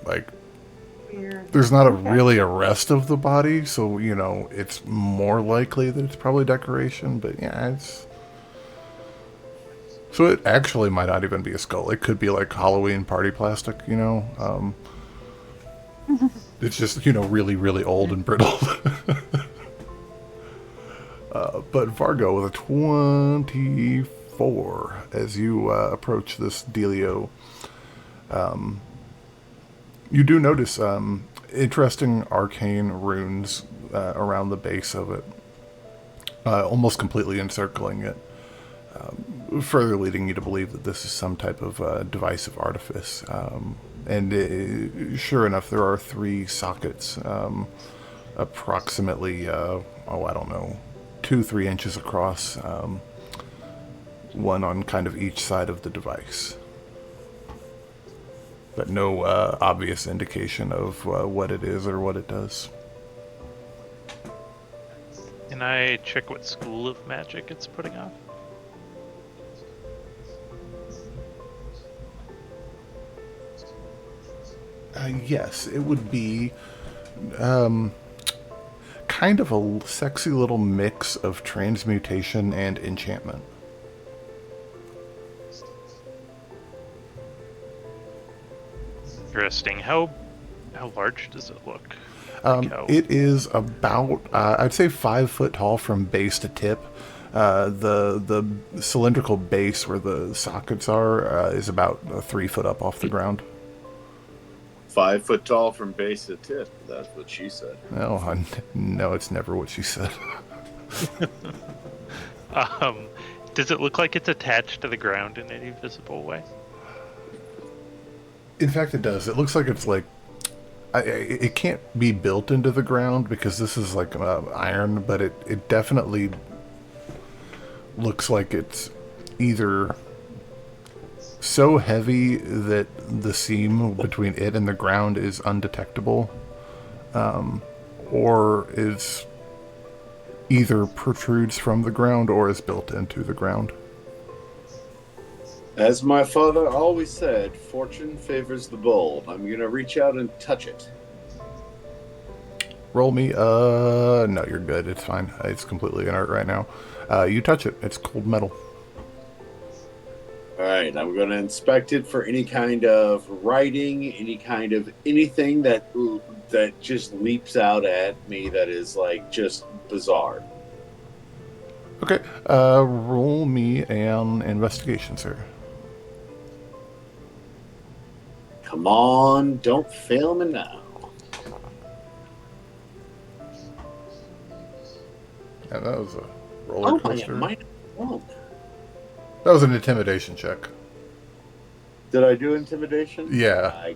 Like, Weird. there's not really a rest of the body, so you know it's more likely that it's probably decoration. But yeah, it's. So it actually might not even be a skull. It could be like Halloween party plastic, you know. It's just, really, really old and brittle. But Vargo with a 24 as you approach this dealio. You do notice interesting arcane runes around the base of it, almost completely encircling it, further leading you to believe that this is some type of device of artifice. And sure enough, there are 3 sockets, approximately, 2-3 inches across, one on kind of each side of the device. But no obvious indication of what it is or what it does. Can I check what school of magic it's putting off? Yes, it would be kind of a sexy little mix of transmutation and enchantment. Interesting. How large does it look? It is about, I'd say 5 foot tall from base to tip. The cylindrical base where the sockets are is about 3 foot up off the ground. 5 foot tall from base to tip. That's what she said. No, it's never what she said. Does it look like it's attached to the ground in any visible way? In fact, it does. It looks like it's like... it can't be built into the ground because this is like iron, but it definitely looks like it's either so heavy that the seam between it and the ground is undetectable, or is either protrudes from the ground or is built into the ground. As my father always said, fortune favors the bold. I'm going to reach out and touch it. Roll me, no, you're good. It's fine. It's completely inert right now. You touch it. It's cold metal. All right, I'm going to inspect it for any kind of writing, any kind of anything that just leaps out at me that is like just bizarre. Okay, roll me an investigation, sir. Come on, don't fail me now. Yeah, that was a roller coaster. My wrong. That was an intimidation check. Did I do intimidation? Yeah. I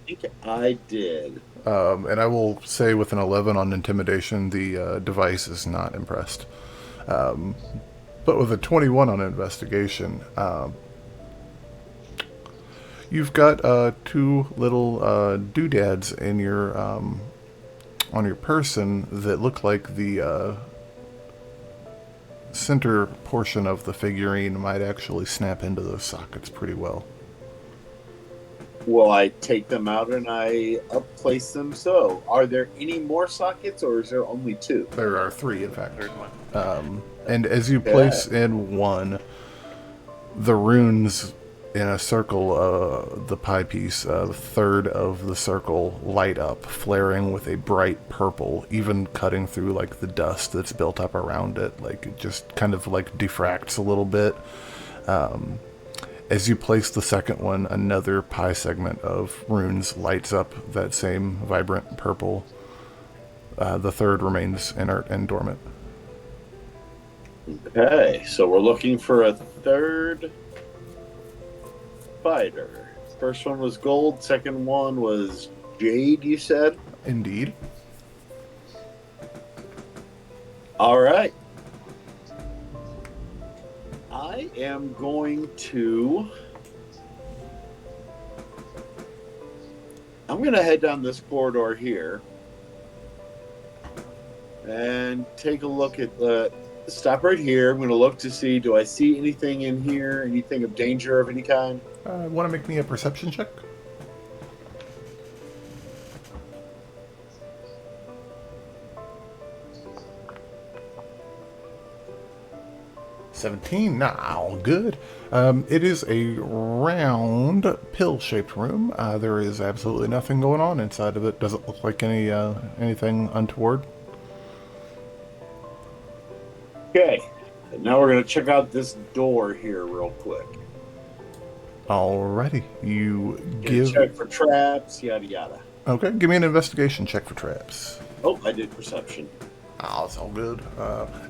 think I did. And I will say with an 11 on intimidation, the device is not impressed. But with a 21 on investigation, you've got 2 little doodads in your on your person that look like the center portion of the figurine might actually snap into those sockets pretty well. Well, I take them out and I place them. So, are there any more sockets, or is there only 2? There are 3, in fact. Third one. And as you place in one, the runes in a circle, the pie piece, a third of the circle light up, flaring with a bright purple, even cutting through like the dust that's built up around it. Like it just kind of like diffracts a little bit. As you place the second one, another pie segment of runes lights up that same vibrant purple. The third remains inert and dormant. Okay, so we're looking for a third fighter. First one was gold, second one was jade, you said? Indeed. All right. I am going to... I'm going to head down this corridor here and take a look at stop right here. I'm going to look to see, do I see anything in here, anything of danger of any kind? Want to make me a perception check? 17. Nah, all good. It is a round, pill-shaped room. There is absolutely nothing going on inside of it. Doesn't look like anything untoward. Okay, now we're gonna check out this door here real quick. Alrighty, you Gonna check for traps, yada yada. Okay, give me an investigation check for traps. Oh, I did perception. Oh, it's all good.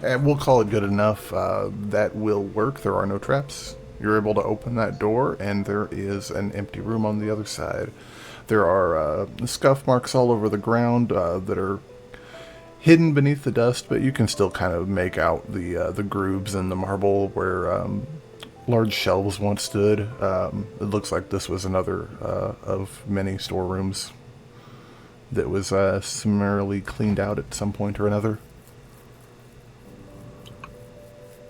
And we'll call it good enough. That will work. There are no traps. You're able to open that door, and there is an empty room on the other side. There are scuff marks all over the ground that are hidden beneath the dust, but you can still kind of make out the grooves in the marble where large shelves once stood. It looks like this was another of many storerooms that was summarily cleaned out at some point or another.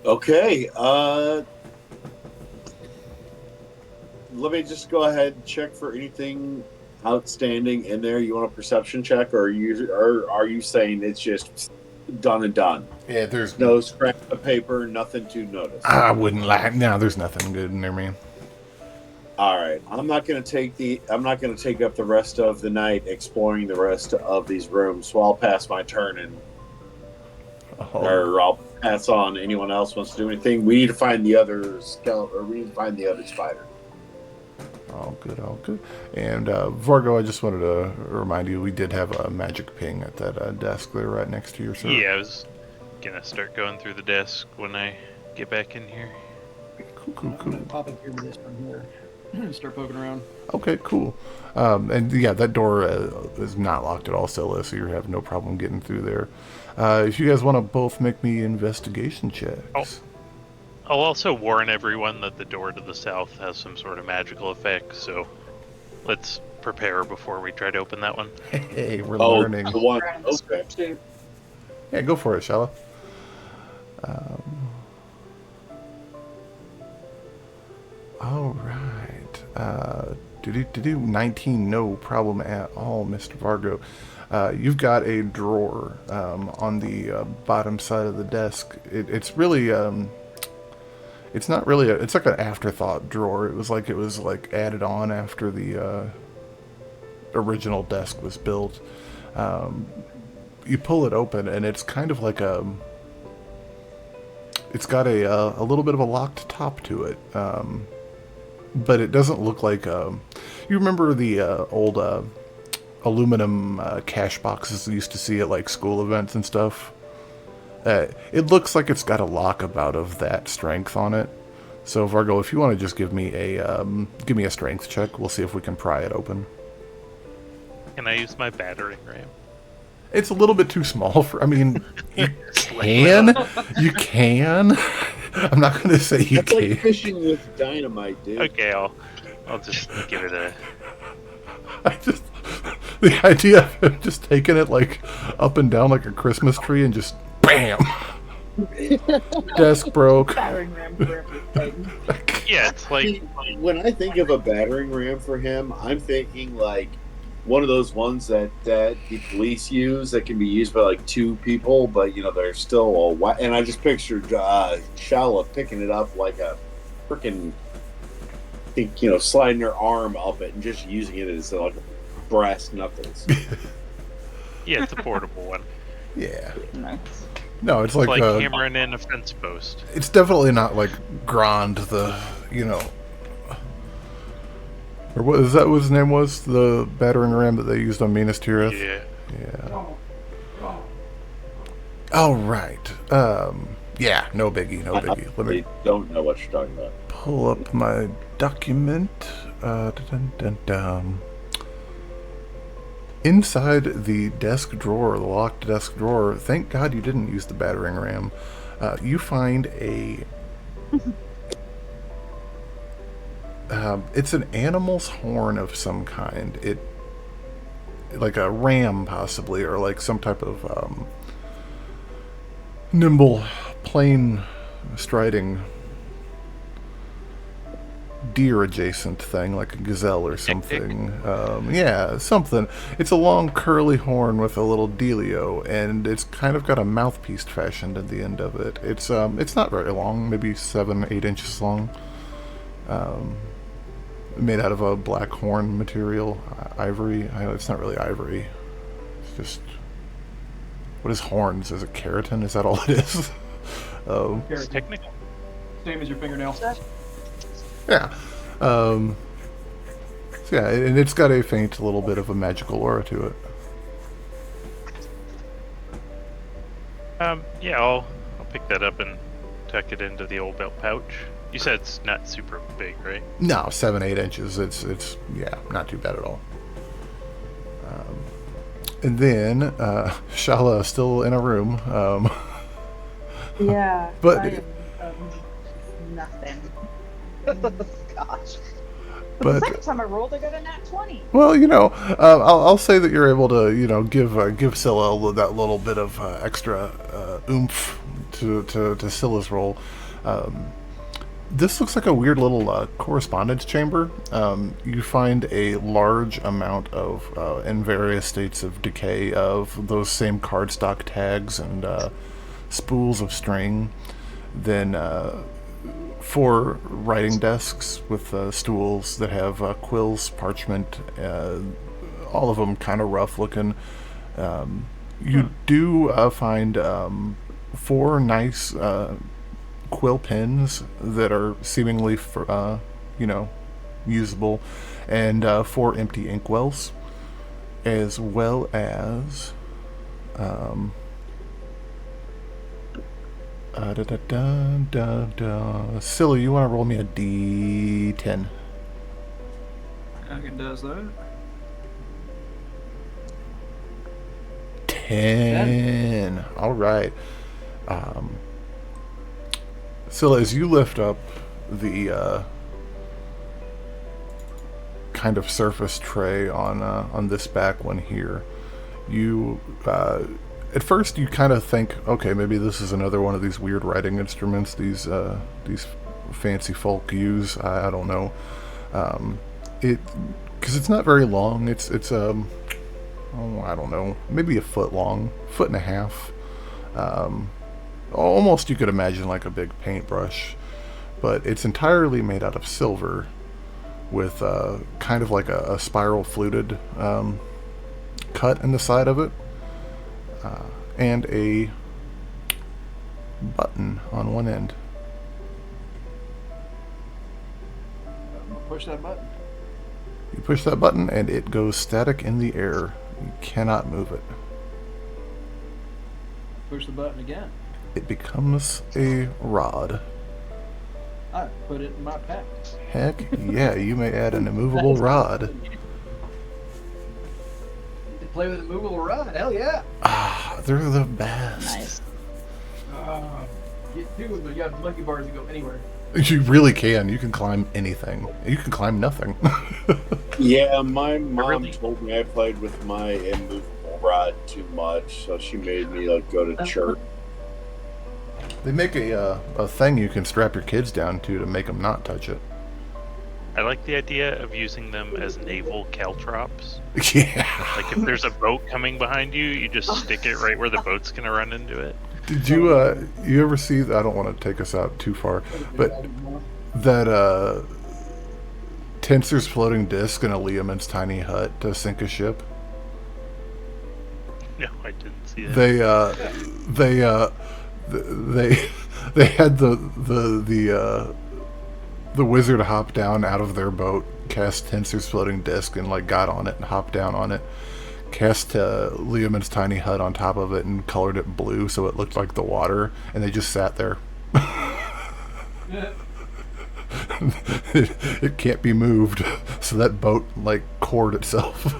Okay, let me just go ahead and check for anything outstanding in there. You want a perception check, or are you saying it's just done and done? Yeah, there's no scrap of paper, nothing to notice. I wouldn't lie. No, there's nothing good in there, man. All right, I'm not going to take up the rest of the night exploring the rest of these rooms. So I'll pass my turn and or I'll pass on. Anyone else wants to do anything? We need to find the other skeleton, or we need to find the other spider. All good, all good. And Vargo, I just wanted to remind you, we did have a magic ping at that desk there right next to your sir. Yeah, I was gonna start going through the desk when I get back in here. Cool. I'm gonna pop up here with this from here. Start poking around. Okay, cool. And yeah, that door is not locked at all, Scylla, so you have no problem getting through there. If you guys want to both make me investigation checks. I'll also warn everyone that the door to the south has some sort of magical effect, so let's prepare before we try to open that one. Hey, we're learning. The one. Okay. Yeah, go for it, Shalla. All right. 19, no problem at all, Mr. Vargo. You've got a drawer on the bottom side of the desk. It's really it's not really it's like an afterthought drawer. It was like added on after the original desk was built. You pull it open and it's kind of like it's got a little bit of a locked top to it. But it doesn't look like you remember the old aluminum cash boxes you used to see at like school events and stuff. It looks like it's got a lock about of that strength on it. So Vargo, if you want to just give me a strength check, we'll see if we can pry it open. Can I use my battering ram? It's a little bit too small for. I mean, you can. I'm not going to say you That's can. like fishing with dynamite, dude. Okay, I'll just give it a. The idea of him just taking it like up and down like a Christmas tree and just bam, desk broke. Battering ram for everything. Yeah, it's like See, when I think of a battering ram for him, I'm thinking like one of those ones that the police use that can be used by like two people, but you know they're still and I just pictured Shalla picking it up like a freaking, sliding her arm up it and just using it as like brass knuckles. yeah, it's a portable one. Yeah. Nice. No, it's It's like like hammering in a fence post. It's definitely not like Grand, or what is that? What his name was? The battering ram that they used on Minas Tirith. Yeah. All right. Yeah. No biggie. Let me don't know what you're talking about. pull up my document. Inside the desk drawer, the locked desk drawer. Thank God you didn't use the battering ram. You find a. It's an animal's horn of some kind. Like a ram, possibly, or like some type of nimble, plain striding deer-adjacent thing, like a gazelle or Tick-tick? something. Yeah, something. It's a long curly horn with a little dealio, and it's kind of got a mouthpiece fashioned at the end of it. It's not very long, maybe 7-8 inches long. Made out of a black horn material, ivory. It's not really ivory. It's just, what is horns? Is it keratin? Is that all it is? It's technical. Same as your fingernail. Yeah. So yeah, and it's got a faint little bit of a magical aura to it. Yeah, I'll pick that up and tuck it into the old belt pouch. You said it's not super big, right? No, 7-8 inches. It's yeah, not too bad at all. And then Shalla is still in a room. Yeah. But- I am nothing. Gosh. But But the second time I rolled, I got a nat 20. well, I'll say that you're able to give Scylla that little bit of extra oomph to Scylla's roll. This looks like a weird little correspondence chamber. You find a large amount of, in various states of decay, of those same cardstock tags and spools of string. Then 4 writing desks with stools that have quills, parchment, all of them kind of rough looking. You do find 4 nice quill pens that are seemingly usable, and 4 empty inkwells, as well as Scylla, you want to roll me a d10? I can does that. 10. All right. Scylla, as you lift up the kind of surface tray on this back one here, you at first you kind of think, okay, maybe this is another one of these weird writing instruments these fancy folk use. I don't know. Because it's not very long. It's I don't know, maybe a foot long, 1.5 feet. Almost you could imagine like a big paintbrush, but it's entirely made out of silver with kind of like a spiral fluted cut in the side of it, and a button on one end. I'm gonna push that button. You push that button and it goes static in the air. You cannot move it. Push the button again. It becomes a rod. I put it in my pack. Heck yeah, you may add an immovable rod. To play with a movable rod, hell yeah! Ah, they're the best. Nice. Get 2 of them. You got monkey bars to go anywhere. You really can. You can climb anything. You can climb nothing. Yeah, my mom Really? told me I played with my immovable rod too much, so she made me go to church. They make a thing you can strap your kids down to make them not touch it. I like the idea of using them as naval caltrops. Yeah. Like if there's a boat coming behind you, you just stick it right where the boat's gonna run into it. Did you you ever see? I don't want to take us out too far, but that Tensor's floating disc in a Liamon's tiny hut to sink a ship. No, I didn't see that. They had the wizard hop down out of their boat, cast Tensor's floating disc, and got on it and hopped down on it. Cast Liamon's tiny hut on top of it and colored it blue so it looked like the water, and they just sat there. It can't be moved, so that boat cored itself.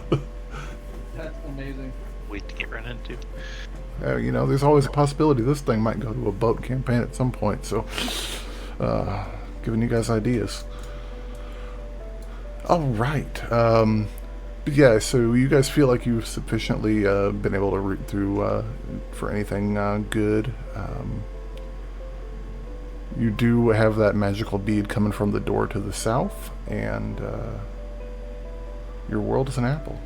That's amazing. Wait to get run into. There's always a possibility this thing might go to a boat campaign at some point, so giving you guys ideas. All right. But yeah, so you guys feel like you've sufficiently been able to root through for anything good. You do have that magical bead coming from the door to the south, and your world is an apple.